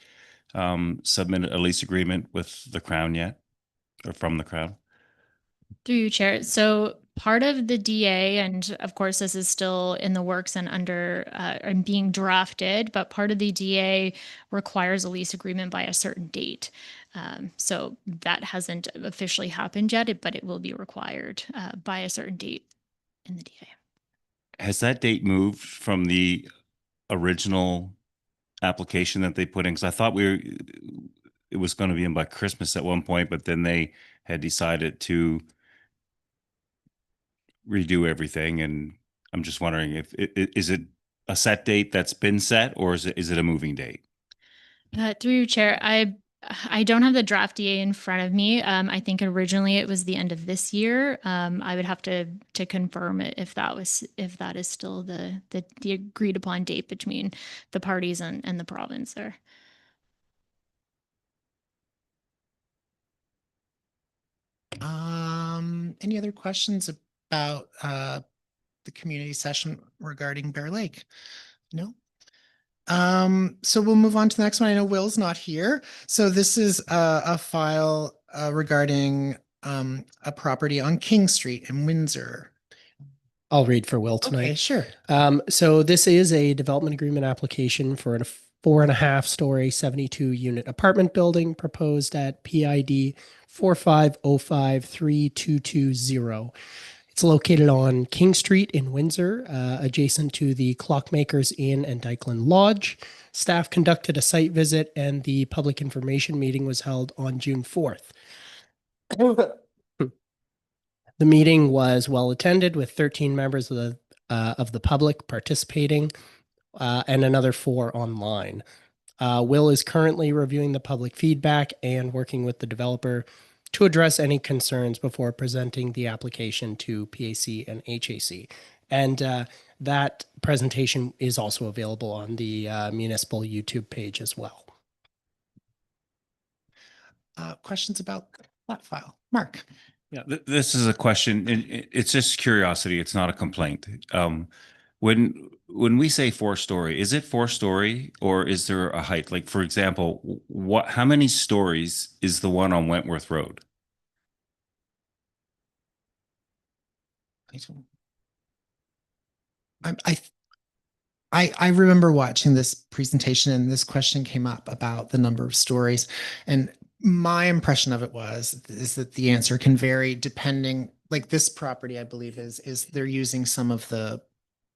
submitted a lease agreement with the Crown yet, or from the Crown? Through you, Chair. So part of the DA, and of course this is still in the works and under and being drafted, but part of the DA requires a lease agreement by a certain date. So that hasn't officially happened yet, but it will be required by a certain date in the DA. Has that date moved from the original application that they put in? Because I thought it was going to be in by Christmas at one point, but then they had decided to redo everything. And I'm just wondering is it a set date that's been set, or is it a moving date? Through you, Chair, I I don't have the draft DA in front of me. I think originally it was the end of this year. I would have to confirm it if that is still the agreed upon date between the parties and the province there. Any other questions about the community session regarding Bear Lake? No? So we'll move on to the next one. I know Will's not here. So this is a file regarding a property on King Street in Windsor. I'll read for Will tonight. Okay, sure. So this is a development agreement application for a 4.5-story, 72-unit apartment building proposed at PID 45053220. It's located on King Street in Windsor, adjacent to the Clockmakers Inn and Dykeland Lodge. Staff conducted a site visit and the public information meeting was held on June 4th. The meeting was well attended with 13 members of the public participating and another 4 online. Will is currently reviewing the public feedback and working with the developer to address any concerns before presenting the application to PAC and HAC. And that presentation is also available on the municipal YouTube page as well. Questions about that file? Mark? Yeah, this is a question, and it's just curiosity. It's not a complaint. When we say 4-story, is it 4-story or is there a height? Like, for example, how many stories is the one on Wentworth Road? I remember watching this presentation and this question came up about the number of stories, and my impression of it is that the answer can vary depending, like this property, I believe is they're using some of the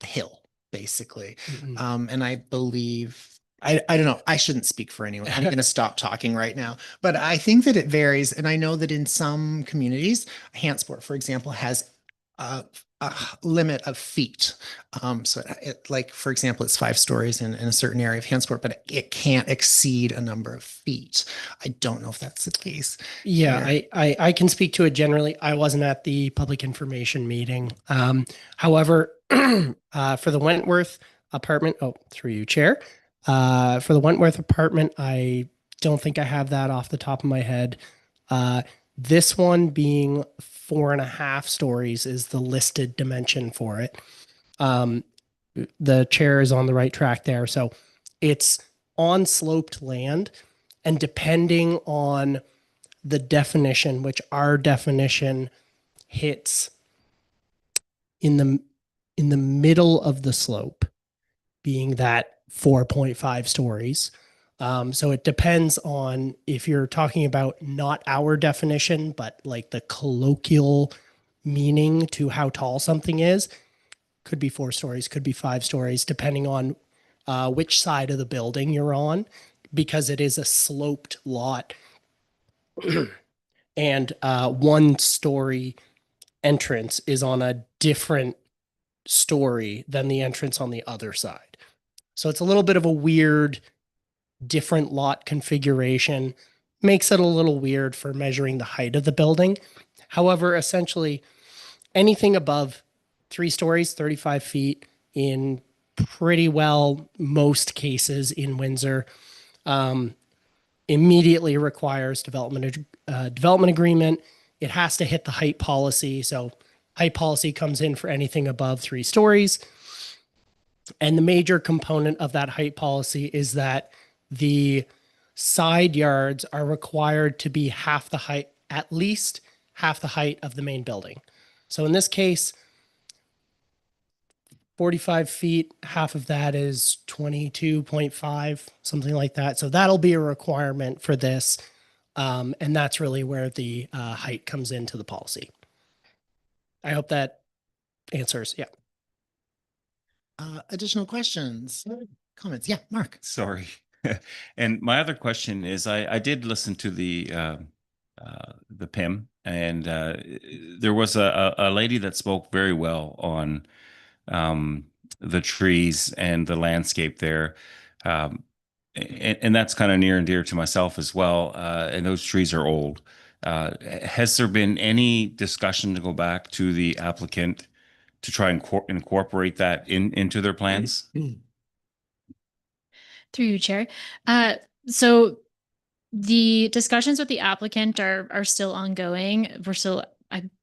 hill basically. And I believe, I don't know, I shouldn't speak for anyone. I'm going to stop talking right now, but I think that it varies. And I know that in some communities, Hantsport, for example, has a limit of feet. So it, like, for example, it's 5 stories in a certain area of Hantsport, but it can't exceed a number of feet. I don't know if that's the case. Yeah, I can speak to it generally. I wasn't at the public information meeting. However, for the Wentworth apartment, through you, Chair, for the Wentworth apartment, I don't think I have that off the top of my head. This one being 4.5 stories is the listed dimension for it. The chair is on the right track there. So it's on sloped land, and depending on the definition, which our definition hits in the middle of the slope, being that 4.5 stories. So it depends on if you're talking about not our definition, but like the colloquial meaning to how tall something is. Could be 4 stories, could be 5 stories, depending on which side of the building you're on, because it is a sloped lot. And 1-story entrance is on a different story than the entrance on the other side. So it's a little bit of a weird, different lot configuration, makes it a little weird for measuring the height of the building. However, essentially anything above 3 stories, 35 feet in pretty well most cases in Windsor, immediately requires development agreement. It has to hit the height policy. So height policy comes in for anything above 3 stories. And the major component of that height policy is that the side yards are required to be half the height, at least half the height of the main building. So in this case, 45 feet, half of that is 22.5, something like that. So that'll be a requirement for this. And that's really where the height comes into the policy. I hope that answers. Yeah. Additional questions, comments? Yeah, Mark. Sorry. And my other question is, I did listen to the PIM, and there was a lady that spoke very well on the trees and the landscape there. And that's kind of near and dear to myself as well. And those trees are old. Has there been any discussion to go back to the applicant to try and incorporate that into their plans? Through you, Chair. So the discussions with the applicant are still ongoing.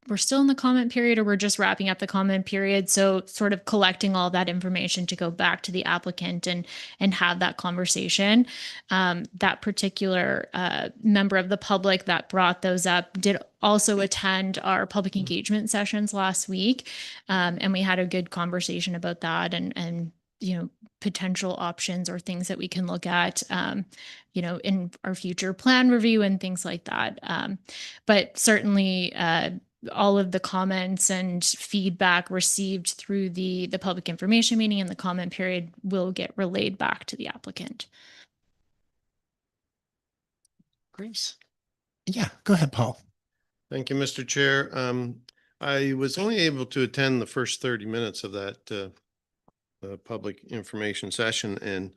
We're still in the comment period, or we're just wrapping up the comment period. So sort of collecting all that information to go back to the applicant and have that conversation. That particular member of the public that brought those up did also attend our public engagement sessions last week. And we had a good conversation about that and potential options or things that we can look at, in our future plan review and things like that. But certainly, all of the comments and feedback received through the public information meeting and the comment period will get relayed back to the applicant. Great. Yeah, go ahead, Paul. Thank you, Mr. Chair. I was only able to attend the first 30 minutes of that public information session, and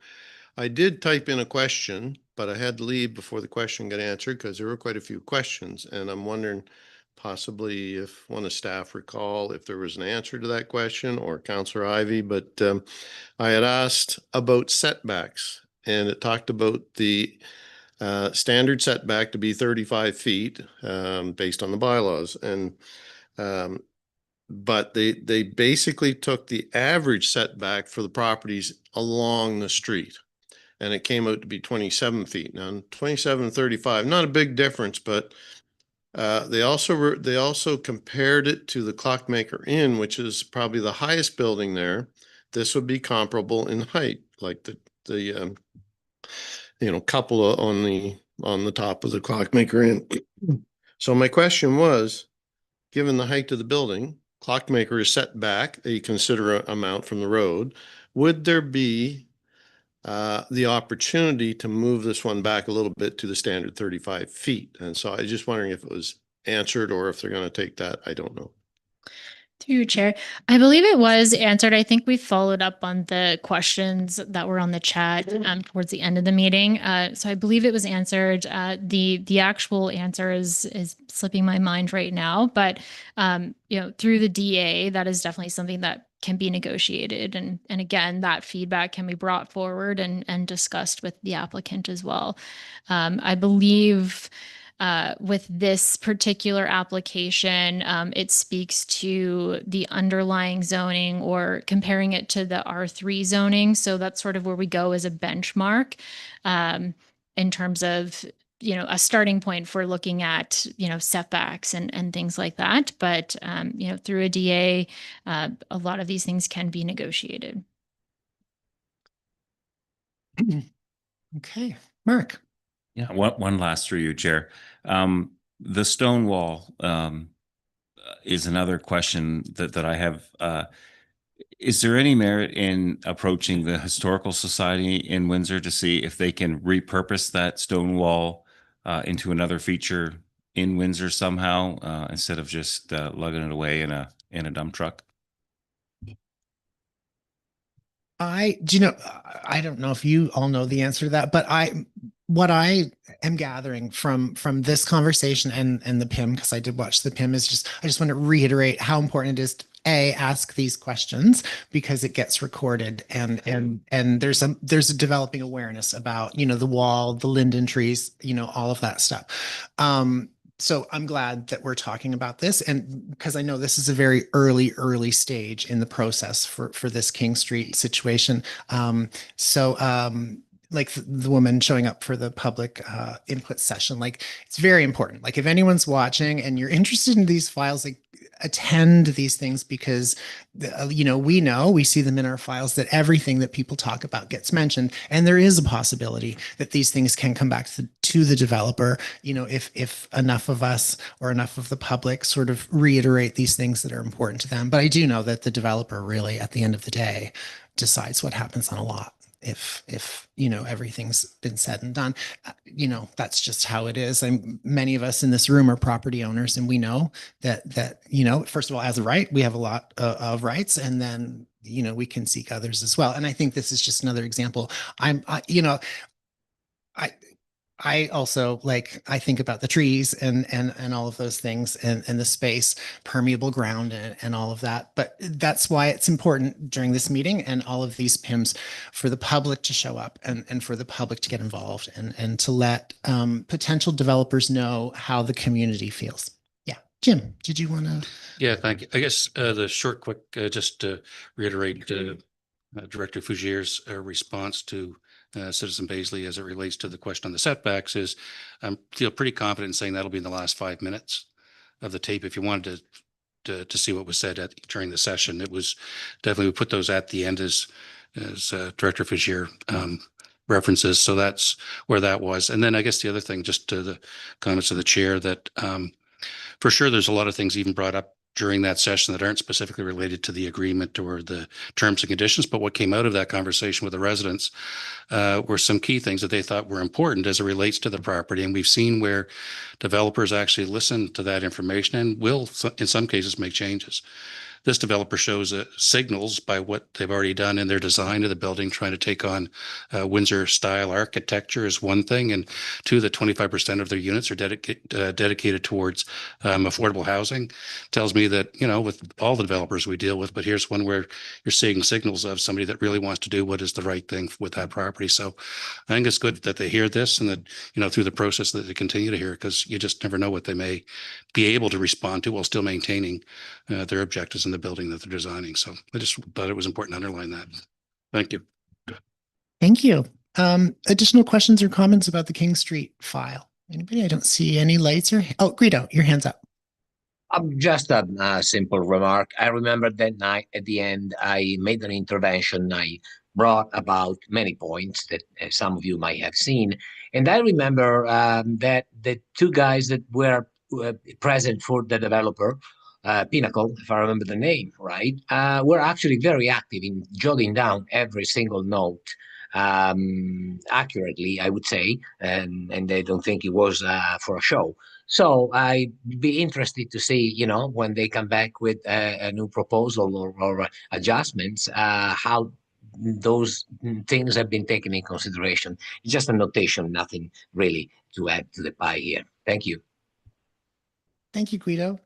I did type in a question, but I had to leave before the question got answered because there were quite a few questions, and I'm wondering possibly if one of staff recall if there was an answer to that question, or Councillor Ivey, but I had asked about setbacks, and it talked about the standard setback to be 35 feet based on the bylaws, and but they basically took the average setback for the properties along the street, and it came out to be 27 feet. Now 27 and 35, not a big difference, but they also compared it to the Clockmaker Inn, which is probably the highest building there. This would be comparable in height, like the couple on the top of the Clockmaker Inn. So my question was, given the height of the building, Clockmaker is set back a considerable amount from the road. Would there be the opportunity to move this one back a little bit to the standard 35 feet? And so I was just wondering if it was answered or if they're going to take that. I don't know. Through you, Chair. I believe it was answered. I think we followed up on the questions that were on the chat towards the end of the meeting. So I believe it was answered. The actual answer is slipping my mind right now, but through the DA, that is definitely something that can be negotiated. And again, that feedback can be brought forward and discussed with the applicant as well. I believe with this particular application, it speaks to the underlying zoning or comparing it to the R3 zoning. So that's sort of where we go as a benchmark in terms of a starting point for looking at setbacks and things like that. But through a DA, a lot of these things can be negotiated. Okay, Mark. Yeah, one last through you, Chair. The stone wall is another question that I have. Is there any merit in approaching the Historical Society in Windsor to see if they can repurpose that stone wall into another feature in Windsor somehow instead of just lugging it away in a dump truck? I don't know if you all know the answer to that, but what I am gathering from this conversation and the PIM, because I did watch the PIM, is I just want to reiterate how important it is to ask these questions, because it gets recorded and there's a developing awareness about the wall, the linden trees, all of that stuff. So I'm glad that we're talking about this, and because I know this is a very early stage in the process for this King Street situation. Like the woman showing up for the public input session, it's very important. If anyone's watching and you're interested in these files, attend these things, because we see them in our files that everything that people talk about gets mentioned, and there is a possibility that these things can come back to the developer, if enough of us or enough of the public sort of reiterate these things that are important to them. But I do know that the developer really, at the end of the day, decides what happens on a lot. If everything's been said and done, that's just how it is. And many of us in this room are property owners, and we know that first of all, as a right, we have a lot of rights, and then we can seek others as well. And I think this is just another example. I also I think about the trees and all of those things and the space, permeable ground and all of that. But that's why it's important during this meeting and all of these PIMs for the public to show up and for the public to get involved and to let potential developers know how the community feels. Yeah. Jim, did you want to? Yeah, thank you. I guess the short, quick, just to reiterate Director Fougiere's response to Citizen Paisley as it relates to the question on the setbacks is I feel pretty confident in saying that'll be in the last 5 minutes of the tape. If you wanted to see what was said during the session, it was definitely, we put those at the end as Director Fougiere references. So that's where that was. And then I guess the other thing, just to the comments of the chair, that for sure there's a lot of things even brought up during that session that aren't specifically related to the agreement or the terms and conditions. But what came out of that conversation with the residents were some key things that they thought were important as it relates to the property. And we've seen where developers actually listen to that information and will, in some cases, make changes. This developer shows signals by what they've already done in their design of the building, trying to take on Windsor style architecture is one thing. And two, that 25% of their units are dedicated towards affordable housing. Tells me that, you know, with all the developers we deal with, but here's one where you're seeing signals of somebody that really wants to do what is the right thing with that property. So I think it's good that they hear this and that, you know, through the process that they continue to hear, because you just never know what they may be able to respond to while still maintaining their objectives in the building that they're designing. So I just thought it was important to underline that. Thank you. Thank you. Additional questions or comments about the King Street file? Anybody? I don't see any lights or, oh, Guido, your hand's up. Just a simple remark. I remember that night at the end, I made an intervention. I brought about many points that some of you might have seen. And I remember that the two guys that were present for the developer, Pinnacle, if I remember the name right, were actually very active in jotting down every single note accurately, I would say, and they don't think it was for a show. So I'd be interested to see, you know, when they come back with a new proposal or adjustments, how those things have been taken in consideration. It's just a notation, nothing really to add to the pie here. Thank you. Thank you, Guido.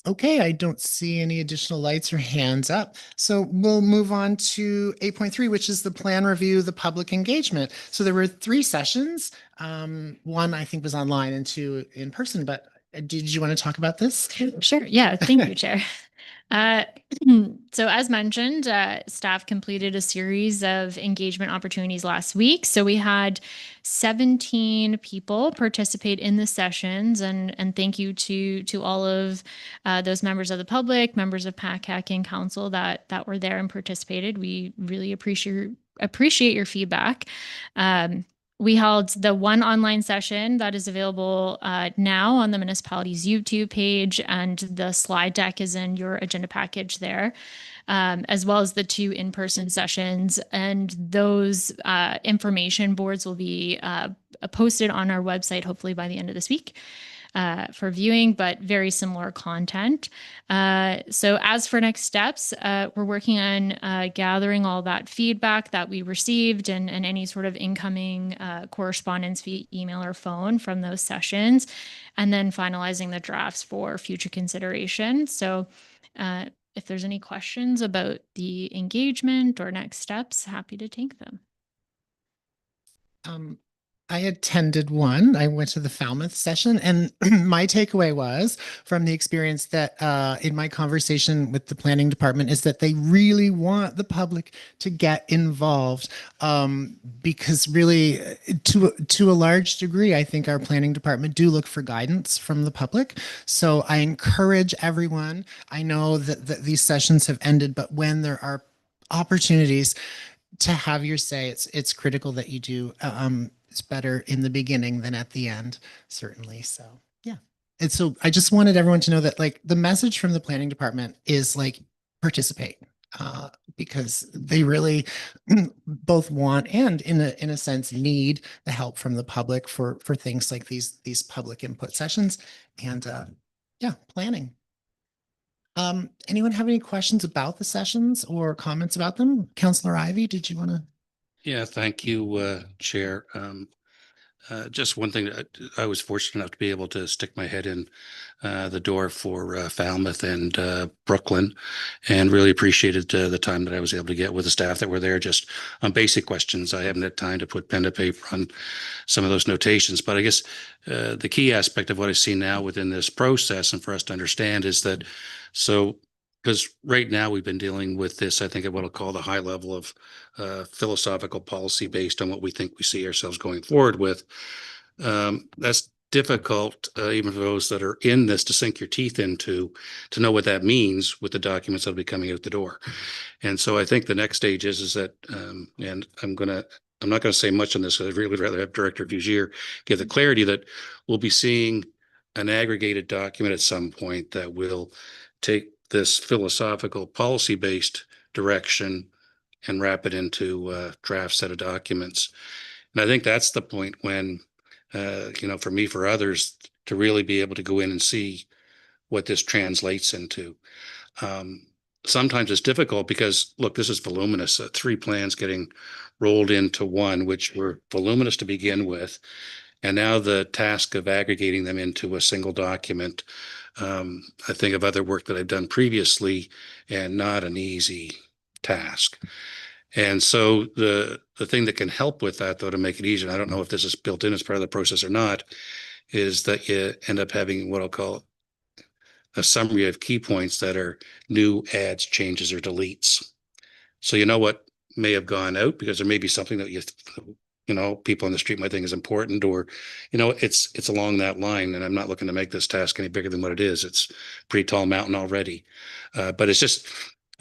Okay, I don't see any additional lights or hands up. So we'll move on to 8.3, which is the plan review, the public engagement. So there were 3 sessions. One I think was online and 2 in person, but did you want to talk about this? Sure. Yeah. Thank you, Chair. So as mentioned, staff completed a series of engagement opportunities last week. So we had 17 people participate in the sessions, and thank you to all of those members of the public, members of PACAC and council that were there and participated. We really appreciate your feedback. We held the one online session that is available now on the municipality's YouTube page, and the slide deck is in your agenda package there, as well as the 2 in-person sessions. And those information boards will be posted on our website, hopefully by the end of this week. For viewing, but very similar content. So as for next steps, we're working on gathering all that feedback that we received and any sort of incoming correspondence via email or phone from those sessions, and then finalizing the drafts for future consideration. So if there's any questions about the engagement or next steps, happy to take them. I attended one. I went to the Falmouth session, and my takeaway was from the experience that in my conversation with the planning department is that they really want the public to get involved, because really to a large degree, I think our planning department do look for guidance from the public. So I encourage everyone. I know that these sessions have ended, but when there are opportunities to have your say, it's critical that you do. It's better in the beginning than at the end, certainly. So yeah. And so I just wanted everyone to know that like the message from the planning department is like participate, because they really both want and in a sense need the help from the public for things like these public input sessions and yeah, planning. Anyone have any questions about the sessions or comments about them? Councillor Ivey, did you want to? Yeah, thank you, Chair. Just one thing, I was fortunate enough to be able to stick my head in the door for Falmouth and Brooklyn, and really appreciated the time that I was able to get with the staff that were there just on basic questions. I haven't had time to put pen to paper on some of those notations, but I guess the key aspect of what I see now within this process and for us to understand is that, so because right now we've been dealing with this, I think, at what I'll call the high level of philosophical policy based on what we think we see ourselves going forward with. That's difficult, even for those that are in this, to sink your teeth into, to know what that means with the documents that'll be coming out the door. And so I think the next stage is that, and I'm not going to say much on this. I'd really rather have Director Vigier give the clarity that we'll be seeing an aggregated document at some point that will take this philosophical policy-based direction and wrap it into a draft set of documents. And I think that's the point when, for me, for others, to really be able to go in and see what this translates into. Sometimes it's difficult because, look, this is voluminous. 3 plans getting rolled into one, which were voluminous to begin with. And now the task of aggregating them into a single document, I think of other work that I've done previously, and not an easy task. And so the thing that can help with that, though, to make it easier, and I don't know if this is built in as part of the process or not, is that you end up having what I'll call a summary of key points that are new adds, changes, or deletes. So you know what may have gone out, because there may be something that people on the street might think is important, or, it's along that line. And I'm not looking to make this task any bigger than what it is. It's a pretty tall mountain already. But it's just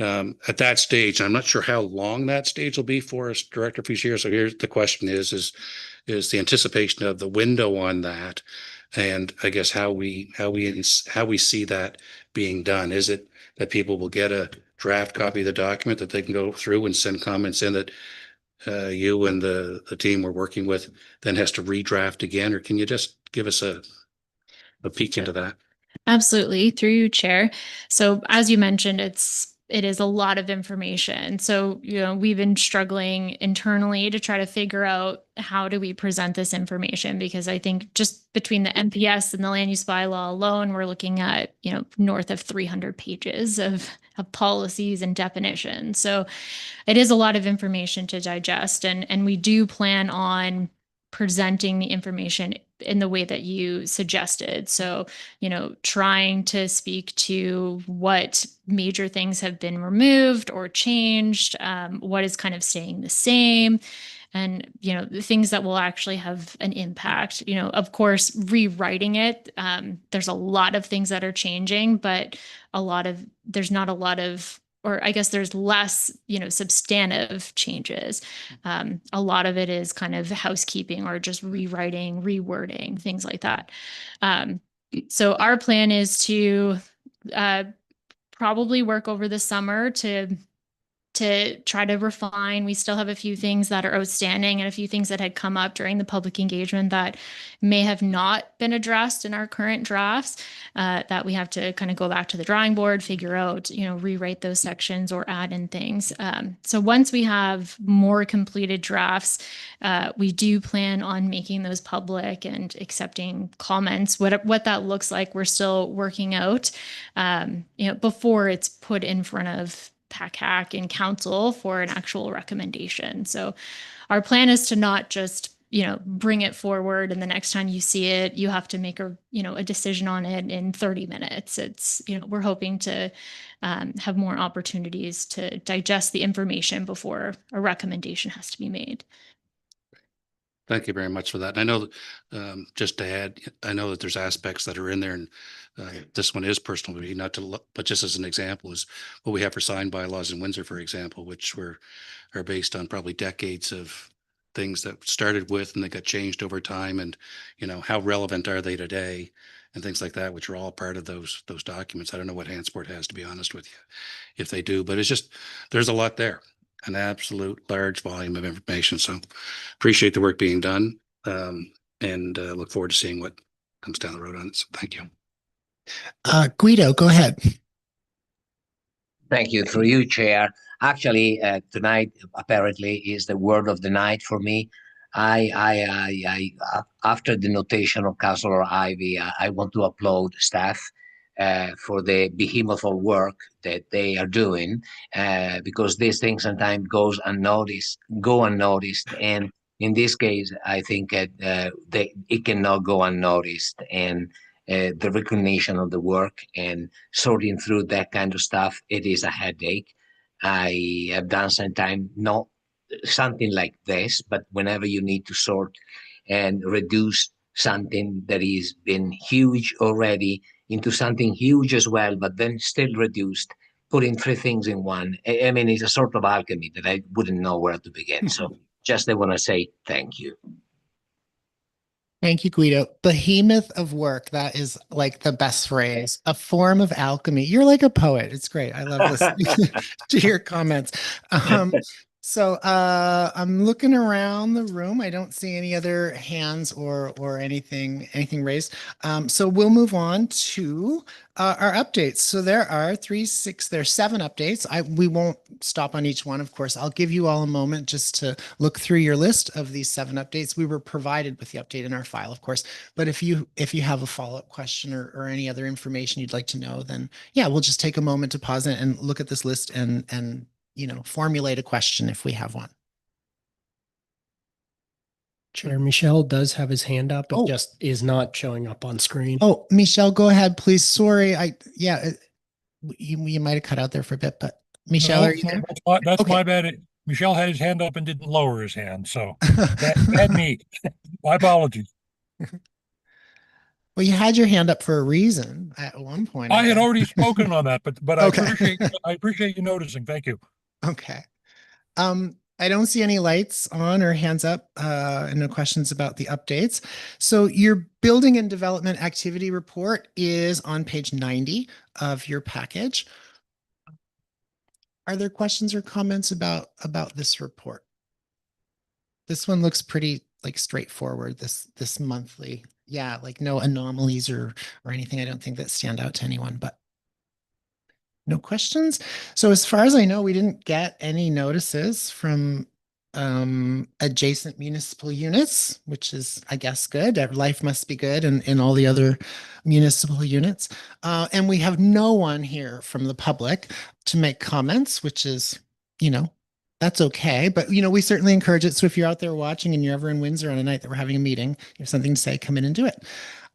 at that stage, I'm not sure how long that stage will be for us, Director Fichier. So here's the question is the anticipation of the window on that, and I guess how we see that being done. Is it that people will get a draft copy of the document that they can go through and send comments in that you and the team we're working with then has to redraft again, or can you just give us a peek into that? Absolutely, through you, Chair. So as you mentioned, it is a lot of information. So, we've been struggling internally to try to figure out how do we present this information, because I think just between the NPS and the land use bylaw alone, we're looking at, north of 300 pages of policies and definitions. So it is a lot of information to digest, and we do plan on presenting the information in the way that you suggested. So, trying to speak to what major things have been removed or changed, what is kind of staying the same, and, the things that will actually have an impact. Of course, rewriting it, there's a lot of things that are changing, but there's not a lot of, or I guess there's less, substantive changes. A lot of it is kind of housekeeping or just rewriting, rewording, things like that. So our plan is to probably work over the summer to try to refine. We still have a few things that are outstanding and a few things that had come up during the public engagement that may have not been addressed in our current drafts, that we have to kind of go back to the drawing board, figure out, rewrite those sections or add in things. So once we have more completed drafts, we do plan on making those public and accepting comments. What that looks like, we're still working out, before it's put in front of PACAC and council for an actual recommendation. So our plan is to not just, bring it forward, and the next time you see it, you have to make a decision on it in 30 minutes. It's, we're hoping to have more opportunities to digest the information before a recommendation has to be made. Thank you very much for that. And I know, just to add, I know that there's aspects that are in there, and this one is personal to me, but just as an example, is what we have for signed bylaws in Windsor, for example, which are based on probably decades of things that started with and they got changed over time, and how relevant are they today, and things like that, which are all part of those documents. I don't know what Hansport has, to be honest with you, if they do, but it's just, there's a lot there. An absolute large volume of information. So appreciate the work being done, and look forward to seeing what comes down the road on it. So thank you. Guido, go ahead. Thank you. Through you, Chair. Actually, tonight apparently is the word of the night for me. After the notation of Councilor Ivy, I want to applaud staff for the behemoth of work that they are doing, because these things sometimes go unnoticed. And in this case, I think it cannot go unnoticed. And the recognition of the work and sorting through that kind of stuff, it is a headache. I have done sometimes not something like this, but whenever you need to sort and reduce something that is been huge already into something huge as well, but then still reduced, putting three things in one. I mean, it's a sort of alchemy that I wouldn't know where to begin. So just I want to say thank you. Thank you, Guido. Behemoth of work. That is like the best phrase. A form of alchemy. You're like a poet. It's great. I love listening to your comments. So I'm looking around the room. I don't see any other hands or anything raised. So we'll move on to our updates. So there are there's 7 updates. We won't stop on each one, of course. I'll give you all a moment just to look through your list of these 7 updates. We were provided with the update in our file, of course. But if you have a follow-up question or any other information you'd like to know, then yeah, we'll just take a moment to pause it and look at this list and formulate a question if we have one. Chair Michelle does have his hand up. It just is not showing up on screen. Oh, Michelle, go ahead, please. Sorry. You might have cut out there for a bit, but Michelle, No, are you there? That's Okay. my bad. Michelle had his hand up and didn't lower his hand. So that me. My apologies. Well, you had your hand up for a reason at one point. I had guess. already spoken on that, but Okay. I appreciate you noticing. Thank you. Okay. I don't see any lights on or hands up, and no questions about the updates. So your building and development activity report is on page 90 of your package. Are there questions or comments about this report? This one looks pretty straightforward, this monthly. Yeah, like no anomalies or anything. I don't think that stand out to anyone, but no questions. So as far as I know, we didn't get any notices from adjacent municipal units, which is, I guess, good. Life must be good in all the other municipal units. And we have no one here from the public to make comments, which is, that's okay. But, we certainly encourage it. So if you're out there watching and you're ever in Windsor on a night that we're having a meeting, you have something to say, come in and do it.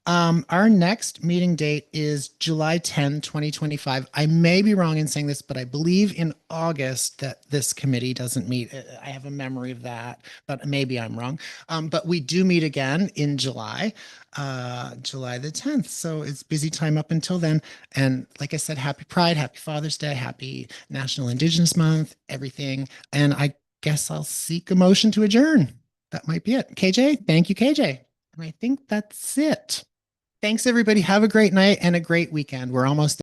Our next meeting date is July 10, 2025. I may be wrong in saying this, but I believe in August that this committee doesn't meet. I have a memory of that, but maybe I'm wrong. But we do meet again in July, July the 10th. So it's busy time up until then. And like I said, happy Pride, happy Father's Day, happy National Indigenous Month, everything. And I guess I'll seek a motion to adjourn. That might be it. KJ, thank you, KJ. And I think that's it. Thanks, everybody. Have a great night and a great weekend. We're almost